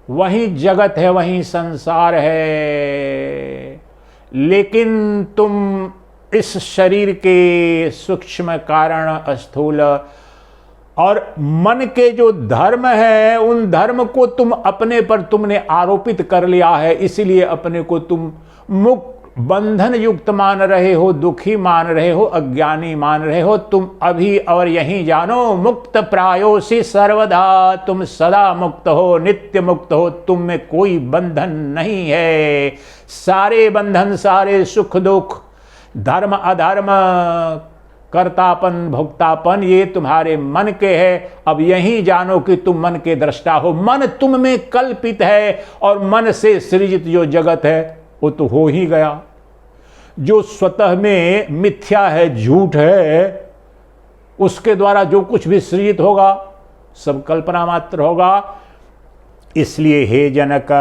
वही जगत है, वही संसार है। लेकिन तुम इस शरीर के सूक्ष्म कारण स्थूल और मन के जो धर्म है, उन धर्म को तुम अपने पर तुमने आरोपित कर लिया है, इसीलिए अपने को तुम मुक्त बंधन युक्त मान रहे हो, दुखी मान रहे हो, अज्ञानी मान रहे हो। तुम अभी और यहीं जानो, मुक्त प्रायोसी सर्वदा, तुम सदा मुक्त हो, नित्य मुक्त हो, तुम में कोई बंधन नहीं है। सारे बंधन, सारे सुख दुख, धर्म अधर्म, कर्तापन भोक्तापन, ये तुम्हारे मन के है। अब यही जानो कि तुम मन के दृष्टा हो, मन तुम में कल्पित है और मन से सृजित जो जगत है वो तो हो ही गया। जो स्वतः में मिथ्या है, झूठ है, उसके द्वारा जो कुछ भी सृजित होगा सब कल्पना मात्र होगा। इसलिए हे जनक,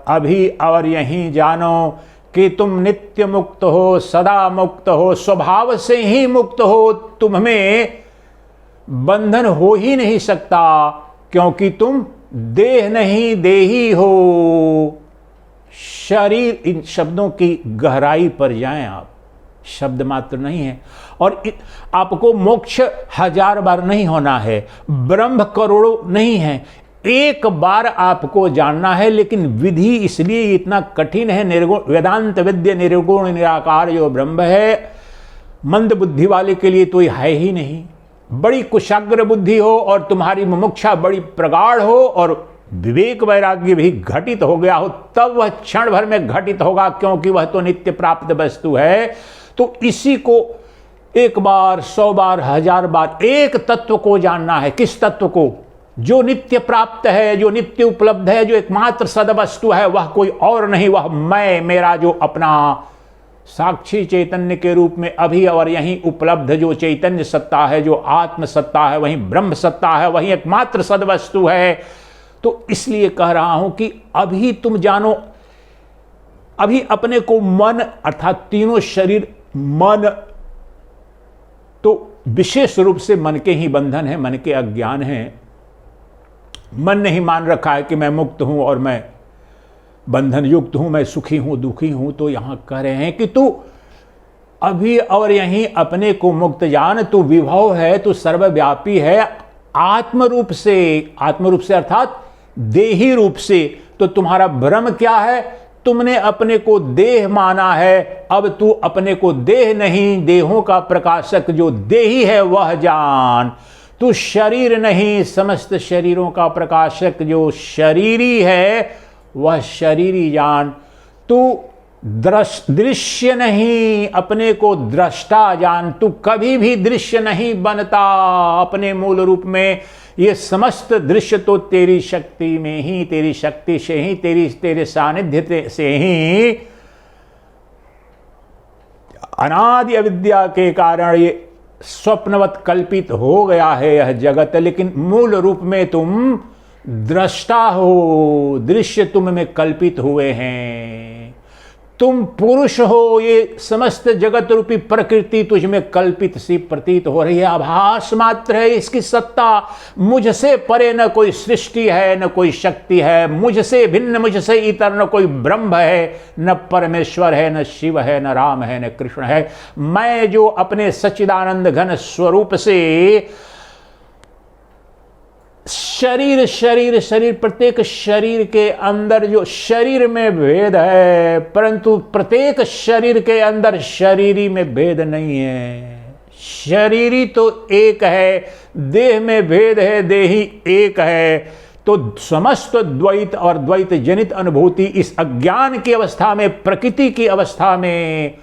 अभी और यहीं जानो कि तुम नित्य मुक्त हो, सदा मुक्त हो, स्वभाव से ही मुक्त हो। तुम में बंधन हो ही नहीं सकता, क्योंकि तुम देह नहीं देही हो। शरीर, इन शब्दों की गहराई पर जाएं आप, शब्द मात्र नहीं है। और आपको मोक्ष 1000 बार नहीं होना है, ब्रह्म करोड़ों नहीं है, एक बार आपको जानना है। लेकिन विधि इसलिए इतना कठिन है। निर्गुण वेदांत विद्या निर्गुण निराकार जो ब्रह्म है, मंद बुद्धि वाले के लिए तो है ही नहीं। बड़ी कुशाग्र बुद्धि हो और तुम्हारी मुमुक्षा बड़ी प्रगाढ़ हो और विवेक वैराग्य भी घटित हो गया हो, तब वह क्षण भर में घटित होगा, क्योंकि वह तो नित्य प्राप्त वस्तु है। तो इसी को 1 बार, 100 बार, 1000 बार एक तत्व को जानना है। किस तत्व को? जो नित्य प्राप्त है, जो नित्य उपलब्ध है, जो एकमात्र सदवस्तु है, वह कोई और नहीं, वह मैं, मेरा जो अपना साक्षी चैतन्य के रूप में अभी और यहीं उपलब्ध जो चैतन्य सत्ता है, जो आत्म सत्ता है, वही ब्रह्म सत्ता है, वही एकमात्र सदवस्तु है। तो इसलिए कह रहा हूं कि अभी तुम जानो, अभी अपने को मन अर्थात तीनों शरीर, मन तो विशेष रूप से मन के ही बंधन है, मन के अज्ञान है। मन ने ही मान रखा है कि मैं मुक्त हूं और मैं बंधन युक्त हूं, मैं सुखी हूं, दुखी हूं। तो यहां कह रहे हैं कि तू अभी और यहीं अपने को मुक्त जान, तू विभव है, तू सर्वव्यापी है, आत्म रूप से अर्थात देही रूप से। तो तुम्हारा भ्रम क्या है? तुमने अपने को देह माना है। अब तू अपने को देह नहीं, देहों का प्रकाशक जो देही है वह जान। तू शरीर नहीं, समस्त शरीरों का प्रकाशक जो शरीरी है वह शरीरी जान। तू दृश्य नहीं, अपने को दृष्टा जान। तू कभी भी दृश्य नहीं बनता अपने मूल रूप में। ये समस्त दृश्य तो तेरी शक्ति में ही, तेरी शक्ति से ही, तेरे सानिध्य से ही, अनादि अविद्या के कारण ये स्वप्नवत कल्पित हो गया है यह जगत। लेकिन मूल रूप में तुम दृष्टा हो, दृश्य तुम में कल्पित हुए हैं। तुम पुरुष हो, ये समस्त जगत रूपी प्रकृति तुझ में कल्पित सी प्रतीत हो रही है, आभास मात्र है इसकी सत्ता। मुझसे परे न कोई सृष्टि है, न कोई शक्ति है, मुझसे भिन्न, मुझसे इतर न कोई ब्रह्म है, न परमेश्वर है, न शिव है, न राम है, न कृष्ण है। मैं जो अपने सच्चिदानंद घन स्वरूप से शरीर शरीर शरीर, प्रत्येक शरीर के अंदर जो शरीर में भेद है, परंतु प्रत्येक शरीर के अंदर शरीरी में भेद नहीं है। शरीरी तो एक है, देह में भेद है, देही एक है। तो समस्त द्वैत और द्वैत जनित अनुभूति इस अज्ञान की अवस्था में, प्रकृति की अवस्था में,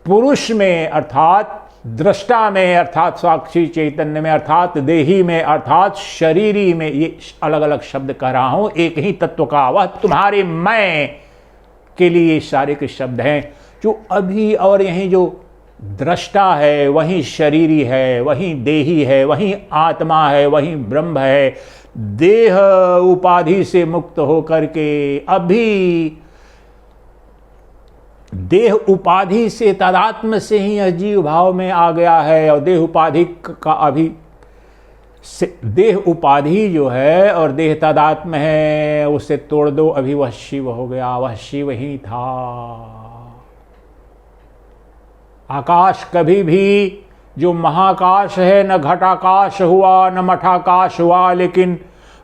पुरुष में अर्थात दृष्टा में, अर्थात साक्षी चैतन्य में, अर्थात देही में, अर्थात शरीरी में, ये अलग अलग शब्द कह रहा हूं एक ही तत्व का, वह तुम्हारे मैं के लिए सारे के शब्द हैं। जो अभी और यहीं जो दृष्टा है वही शरीरी है, वही देही है, वही आत्मा है, वही ब्रह्म है। देह उपाधि से मुक्त होकर के अभी देह उपाधि से, तादात्म्य से ही यह जीव भाव में आ गया है। और देह उपाधि का अभी देह उपाधि जो है और देह तादात्म्य है, उसे तोड़ दो, अभी वह शिव हो गया, वह शिव ही था। आकाश कभी भी जो महाकाश है, न घटाकाश हुआ न मठाकाश हुआ, लेकिन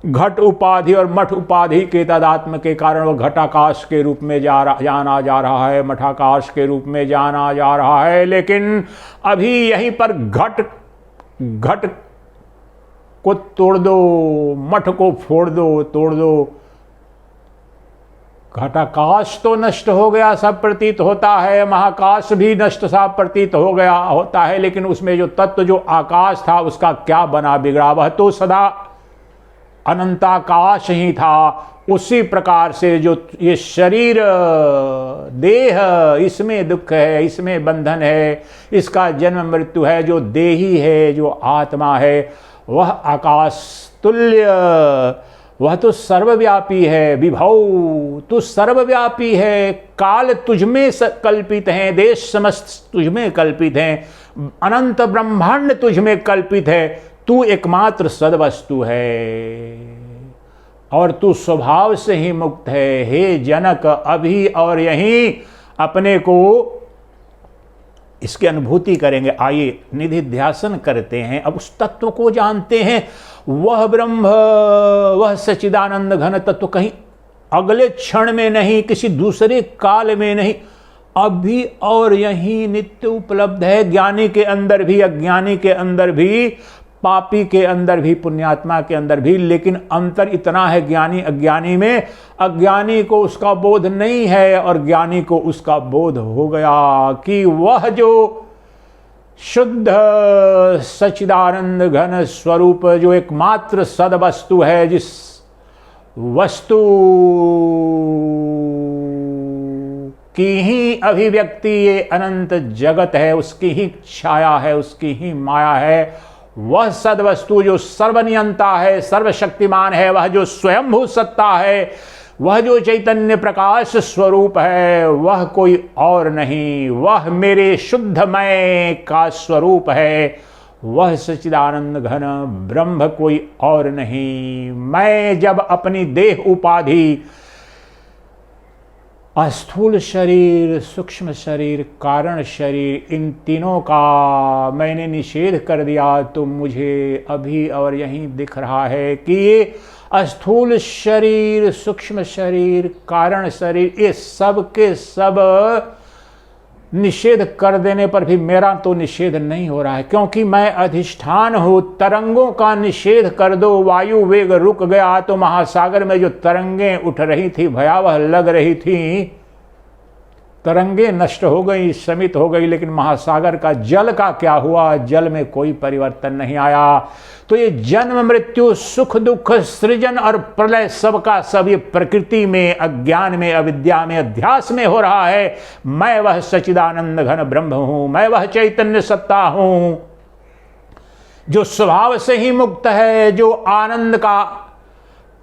घट उपाधि और मठ उपाधि के तादात्म्य के कारण वह घटाकाश के रूप में जाना जा रहा है, मठाकाश के रूप में जाना जा रहा है। लेकिन अभी यहीं पर घट को तोड़ दो, मठ को फोड़ दो, तोड़ दो। घटाकाश तो नष्ट हो गया सब प्रतीत होता है, महाकाश भी नष्ट सा प्रतीत हो गया होता है, लेकिन उसमें जो तत्व जो आकाश था उसका क्या बना बिगड़ा? वह तो सदा अनंताकाश ही था। उसी प्रकार से जो ये शरीर देह, इसमें दुख है, इसमें बंधन है, इसका जन्म मृत्यु है, जो देही है, जो आत्मा है, वह आकाश तुल्य, वह तो सर्वव्यापी है। विभव तो सर्वव्यापी है, काल तुझमें कल्पित हैं, देश समस्त तुझमें कल्पित हैं, अनंत ब्रह्मांड तुझमें कल्पित है। तू एकमात्र सदवस्तु है और तू स्वभाव से ही मुक्त है। हे जनक, अभी और यहीं अपने को इसकी अनुभूति करेंगे। आइए निधिध्यासन करते हैं, अब उस तत्व को जानते हैं। वह ब्रह्म, वह सच्चिदानंद घन तत्व कहीं अगले क्षण में नहीं, किसी दूसरे काल में नहीं, अभी और यहीं नित्य उपलब्ध है। ज्ञानी के अंदर भी, अज्ञानी के अंदर भी, पापी के अंदर भी, पुण्यात्मा के अंदर भी। लेकिन अंतर इतना है ज्ञानी अज्ञानी में, अज्ञानी को उसका बोध नहीं है और ज्ञानी को उसका बोध हो गया कि वह जो शुद्ध सच्चिदानंद घन स्वरूप, जो एकमात्र सदवस्तु है, जिस वस्तु की ही अभिव्यक्ति ये अनंत जगत है, उसकी ही छाया है, उसकी ही माया है, वह सदवस्तु जो सर्वनियंता है, सर्वशक्तिमान है, वह जो स्वयंभू सत्ता है, वह जो चैतन्य प्रकाश स्वरूप है, वह कोई और नहीं, वह मेरे शुद्धमय का स्वरूप है, वह सच्चिदानंद घन ब्रह्म कोई और नहीं। मैं जब अपनी देह उपाधि, स्थूल शरीर, सूक्ष्म शरीर, कारण शरीर, इन तीनों का मैंने निषेध कर दिया, तो मुझे अभी और यहीं दिख रहा है कि ये स्थूल शरीर, सूक्ष्म शरीर, कारण शरीर, ये सब के सब निषेध कर देने पर भी मेरा तो निषेध नहीं हो रहा है, क्योंकि मैं अधिष्ठान हूं। तरंगों का निषेध कर दो, वायु वेग रुक गया तो महासागर में जो तरंगें उठ रही थी, भयावह लग रही थी, तरंगें नष्ट हो गई, शमित हो गई, लेकिन महासागर का जल का क्या हुआ? जल में कोई परिवर्तन नहीं आया। तो ये जन्म मृत्यु, सुख दुख, सृजन और प्रलय, सबका सब ये प्रकृति में, अज्ञान में, अविद्या में, अध्यास में हो रहा है। मैं वह सच्चिदानंद घन ब्रह्म हूं, मैं वह चैतन्य सत्ता हूं जो स्वभाव से ही मुक्त है, जो आनंद का,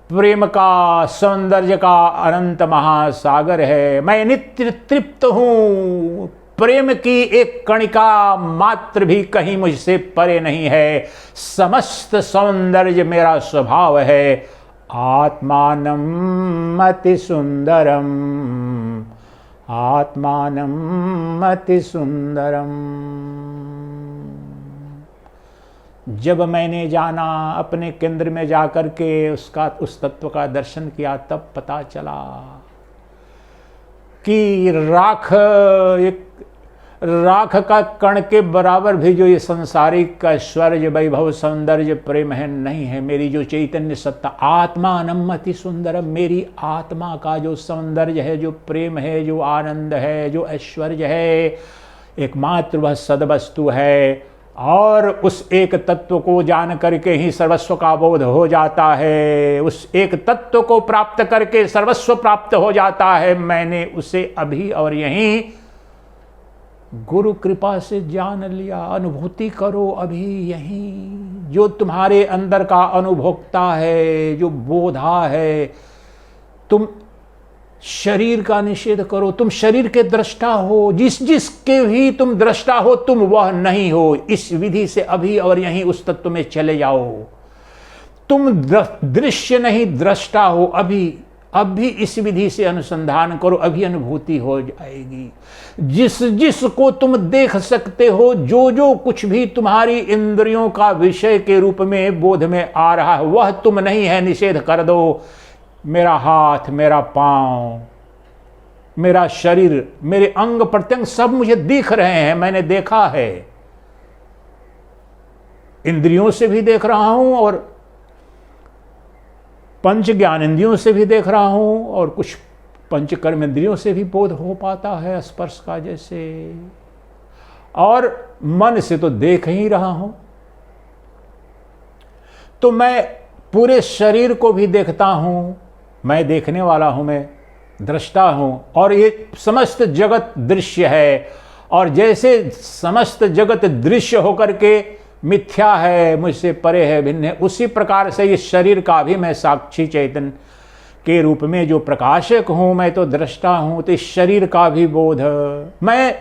प्रेम का, सौंदर्य का अनंत महासागर है। मैं नित्य तृप्त हूं, प्रेम की एक कणिका मात्र भी कहीं मुझसे परे नहीं है। समस्त सौंदर्य मेरा स्वभाव है। आत्मानम अति सुंदरम, आत्मानम अति सुंदरम। जब मैंने जाना, अपने केंद्र में जाकर के उस तत्व का दर्शन किया, तब पता चला कि राख का कण के बराबर भी जो ये संसारिक ऐश्वर्य, वैभव, सौंदर्य, प्रेम है, नहीं है। मेरी जो चैतन्य सत्ता, आत्मानम अति सुंदरम, मेरी आत्मा का जो सौंदर्य है, जो प्रेम है, जो आनंद है, जो ऐश्वर्य है, एकमात्र वह सदवस्तु है। और उस एक तत्व को जान करके ही सर्वस्व का बोध हो जाता है। उस एक तत्व को प्राप्त करके सर्वस्व प्राप्त हो जाता है। मैंने उसे अभी और यहीं गुरु कृपा से जान लिया। अनुभूति करो अभी यहीं, जो तुम्हारे अंदर का अनुभोक्ता है, जो बोधा है, तुम शरीर का निषेध करो। तुम शरीर के दृष्टा हो, जिस जिसके भी तुम दृष्टा हो तुम वह नहीं हो। इस विधि से अभी और यहीं उस तत्व में चले जाओ। तुम दृश्य नहीं दृष्टा हो। अब भी इस विधि से अनुसंधान करो, अभी अनुभूति हो जाएगी। जिस जिसको तुम देख सकते हो, जो जो कुछ भी तुम्हारी इंद्रियों का विषय के रूप में बोध में आ रहा है वह तुम नहीं है। निषेध कर दो। मेरा हाथ, मेरा पांव, मेरा शरीर, मेरे अंग प्रत्यंग सब मुझे दिख रहे हैं, मैंने देखा है। इंद्रियों से भी देख रहा हूं और पंच ज्ञान इंद्रियों से भी देख रहा हूं और कुछ पंच कर्म इंद्रियों से भी बोध हो पाता है, स्पर्श का जैसे, और मन से तो देख ही रहा हूं। तो मैं पूरे शरीर को भी देखता हूं, मैं देखने वाला हूं, मैं दृष्टा हूं, और ये समस्त जगत दृश्य है। और जैसे समस्त जगत दृश्य होकर के मिथ्या है, मुझसे परे है, भिन्न है, उसी प्रकार से इस शरीर का भी मैं साक्षी चैतन्य के रूप में जो प्रकाशक हूं, मैं तो दृष्टा हूं। तो इस शरीर का भी बोध मैं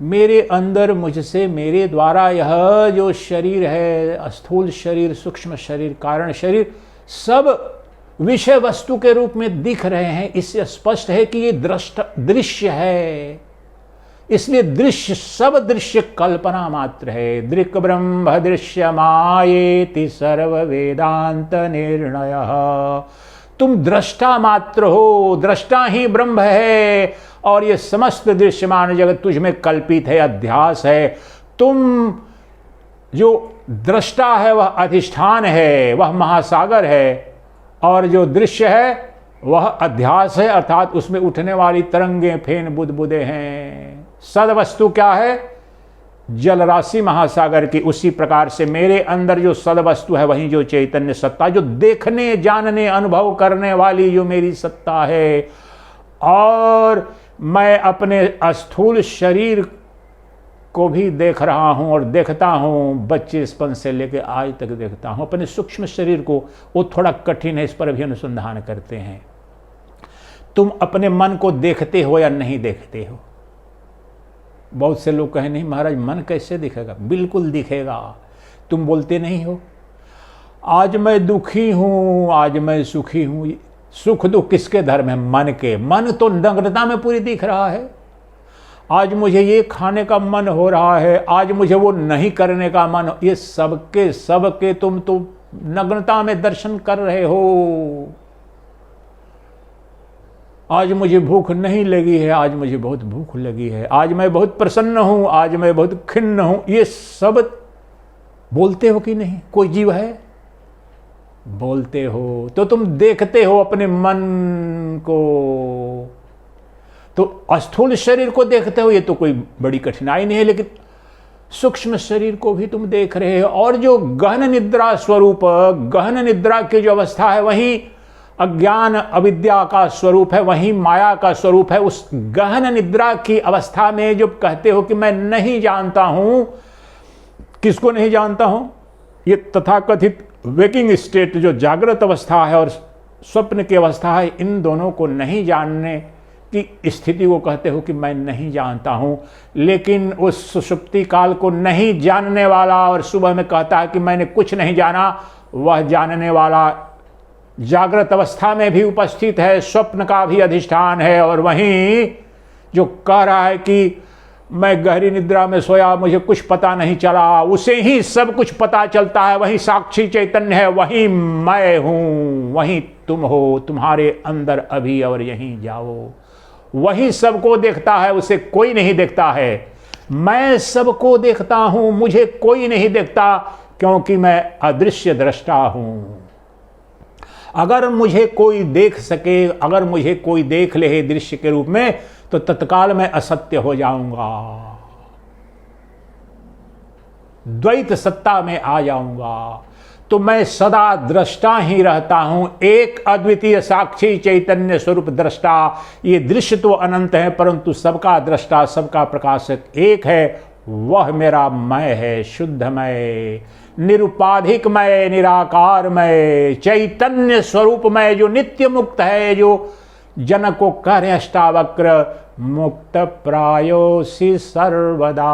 मेरे अंदर मुझसे, मेरे द्वारा यह जो शरीर है, स्थूल शरीर, सूक्ष्म शरीर, कारण शरीर, सब विषय वस्तु के रूप में दिख रहे हैं। इससे स्पष्ट है कि ये दृश्य है। इसलिए दृश्य, सब दृश्य कल्पना मात्र है। दृक् ब्रह्म दृश्य मायेति सर्व वेदांत निर्णय। तुम दृष्टा मात्र हो, दृष्टा ही ब्रह्म है, और ये समस्त दृश्यमान जगत तुझ में कल्पित है, अध्यास है। तुम जो दृष्टा है वह अधिष्ठान है, वह महासागर है, और जो दृश्य है वह अध्यास है, अर्थात उसमें उठने वाली तरंगे, फेन, बुदबुदे हैं। सद वस्तु क्या है? जल राशि महासागर की। उसी प्रकार से मेरे अंदर जो सद वस्तु है वही जो चैतन्य सत्ता, जो देखने, जानने, अनुभव करने वाली जो मेरी सत्ता है। और मैं अपने स्थूल शरीर को भी देख रहा हूं और देखता हूं, बच्चेपन से लेकर आज तक देखता हूं। अपने सूक्ष्म शरीर को, वो थोड़ा कठिन है, इस पर भी अनुसंधान करते हैं। तुम अपने मन को देखते हो या नहीं देखते हो? बहुत से लोग कहें नहीं महाराज मन कैसे दिखेगा? बिल्कुल दिखेगा। तुम बोलते नहीं हो आज मैं दुखी हूं, आज मैं सुखी हूं। सुख दुख किसके धर्म है? मन के। मन तो नग्नता में पूरी दिख रहा है। आज मुझे ये खाने का मन हो रहा है, आज मुझे वो नहीं करने का मन, ये सबके तुम तो नग्नता में दर्शन कर रहे हो। आज मुझे भूख नहीं लगी है, आज मुझे बहुत भूख लगी है। आज मैं बहुत प्रसन्न हूं, आज मैं बहुत खिन्न हूं। ये सब बोलते हो कि नहीं? कोई जीव है? बोलते हो। तो तुम देखते हो अपने मन को। तो स्थूल शरीर को देखते हो, ये तो कोई बड़ी कठिनाई नहीं है, लेकिन सूक्ष्म शरीर को भी तुम देख रहे हो। और जो गहन निद्रा स्वरूप, गहन निद्रा की जो अवस्था है वही अज्ञान अविद्या का स्वरूप है, वही माया का स्वरूप है। उस गहन निद्रा की अवस्था में जो कहते हो कि मैं नहीं जानता हूं, किसको नहीं जानता हूं? ये तथाकथित वेकिंग स्टेट जो जागृत अवस्था है और स्वप्न की अवस्था है, इन दोनों को नहीं जानने की स्थिति को कहते हो कि मैं नहीं जानता हूं। लेकिन उस सुषुप्ति काल को नहीं जानने वाला और सुबह में कहता है कि मैंने कुछ नहीं जाना, वह जानने वाला जागृत अवस्था में भी उपस्थित है, स्वप्न का भी अधिष्ठान है। और वहीं जो कह रहा है कि मैं गहरी निद्रा में सोया, मुझे कुछ पता नहीं चला, उसे ही सब कुछ पता चलता है। वही साक्षी चैतन्य है, वही मैं हूं, वही तुम हो, तुम्हारे अंदर अभी और यहीं जाओ। वही सबको देखता है, उसे कोई नहीं देखता है। मैं सबको देखता हूं, मुझे कोई नहीं देखता, क्योंकि मैं अदृश्य दृष्टा हूं। अगर मुझे कोई देख सके, अगर मुझे कोई देख ले दृश्य के रूप में, तो तत्काल मैं असत्य हो जाऊंगा, द्वैत सत्ता में आ जाऊंगा। तो मैं सदा दृष्टा ही रहता हूं, एक अद्वितीय साक्षी चैतन्य स्वरूप दृष्टा। ये दृश्य तो अनंत है, परंतु सबका दृष्टा, सबका प्रकाशक एक है, वह मेरा मैं है, शुद्ध मैं। निरुपाधिकमय, निराकारमय, चैतन्य स्वरूपमय, जो नित्य मुक्त है, जो जनक को कह रहे हैं अष्टावक्र, मुक्त प्रायोसी सर्वदा,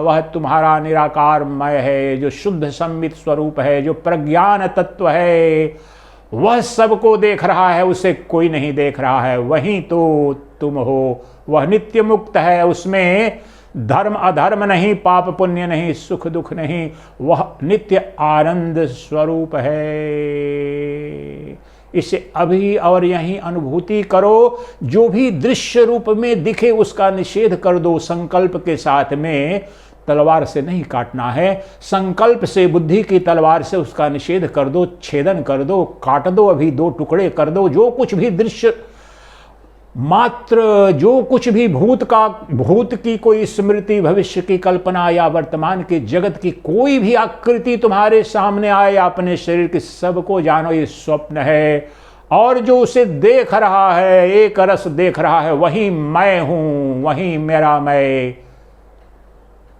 वह तुम्हारा निराकारमय है, जो शुद्ध संवित स्वरूप है, जो प्रज्ञान तत्व है, वह सबको देख रहा है, उसे कोई नहीं देख रहा है, वही तो तुम हो। वह नित्य मुक्त है, उसमें धर्म अधर्म नहीं, पाप पुण्य नहीं, सुख दुख नहीं, वह नित्य आनंद स्वरूप है। इसे अभी और यहीं अनुभूति करो। जो भी दृश्य रूप में दिखे उसका निषेध कर दो। संकल्प के साथ में, तलवार से नहीं काटना है, संकल्प से, बुद्धि की तलवार से उसका निषेध कर दो, छेदन कर दो, काट दो, अभी दो टुकड़े कर दो। जो कुछ भी दृश्य मात्र, जो कुछ भी भूत की कोई स्मृति, भविष्य की कल्पना या वर्तमान के जगत की कोई भी आकृति तुम्हारे सामने आए, अपने शरीर के, सबको जानो ये स्वप्न है। और जो उसे देख रहा है, एक रस देख रहा है, वही मैं हूं, वही मेरा मैं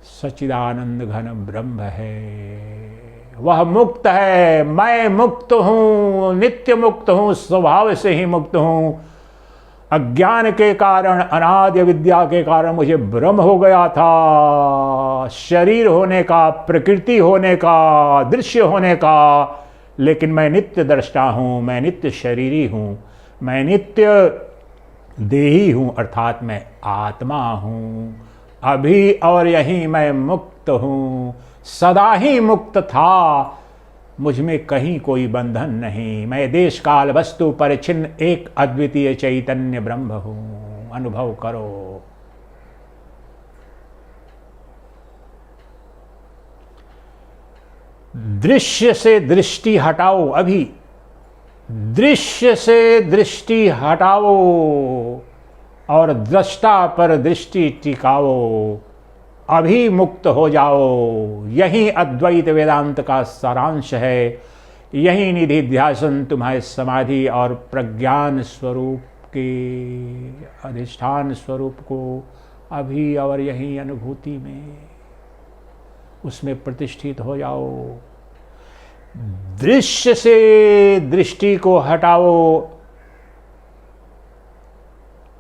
सच्चिदानंद घन ब्रह्म है। वह मुक्त है, मैं मुक्त हूं, नित्य मुक्त हूं, स्वभाव से ही मुक्त हूं। अज्ञान के कारण, अनादि विद्या के कारण मुझे भ्रम हो गया था, शरीर होने का, प्रकृति होने का, दृश्य होने का, लेकिन मैं नित्य दृष्टा हूं, मैं नित्य शरीरी हूं, मैं नित्य देही हूं, अर्थात मैं आत्मा हूं। अभी और यहीं मैं मुक्त हूं, सदा ही मुक्त था, मुझ में कहीं कोई बंधन नहीं। मैं देश काल वस्तु परिच्छिन्न एक अद्वितीय चैतन्य ब्रह्म हूं। अनुभव करो। दृश्य से दृष्टि हटाओ। अभी दृश्य से दृष्टि हटाओ और दृष्टा पर दृष्टि टिकाओ। अभी मुक्त हो जाओ। यही अद्वैत वेदांत का सारांश है। यही निधि ध्यासन तुम्हारे समाधि और प्रज्ञान स्वरूप के अधिष्ठान स्वरूप को अभी और यही अनुभूति में, उसमें प्रतिष्ठित हो जाओ। दृश्य से दृष्टि को हटाओ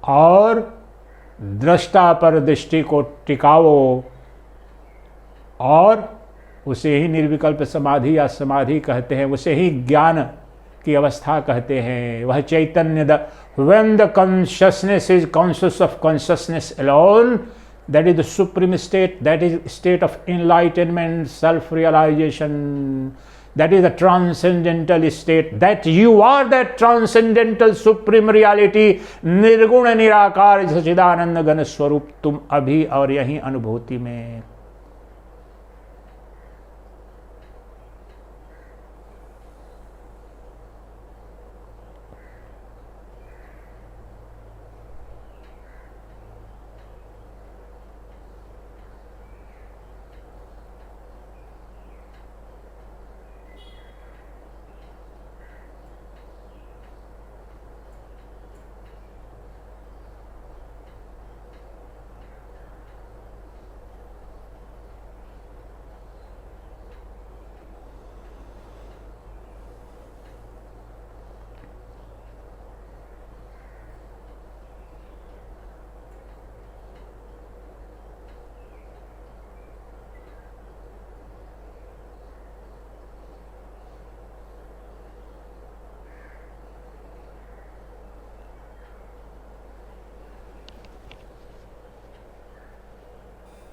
और दृष्टा पर दृष्टि को टिकाओ और उसे ही निर्विकल्प समाधि या समाधि कहते हैं, उसे ही ज्ञान की अवस्था कहते हैं। वह चैतन्य, when the consciousness is conscious of consciousness alone, that is the supreme state, that is state of enlightenment, self-realization, that is the transcendental state, that you are that transcendental supreme reality, निर्गुण निराकार सच्चिदानंद घन स्वरूप तुम अभी और यहीं अनुभूति में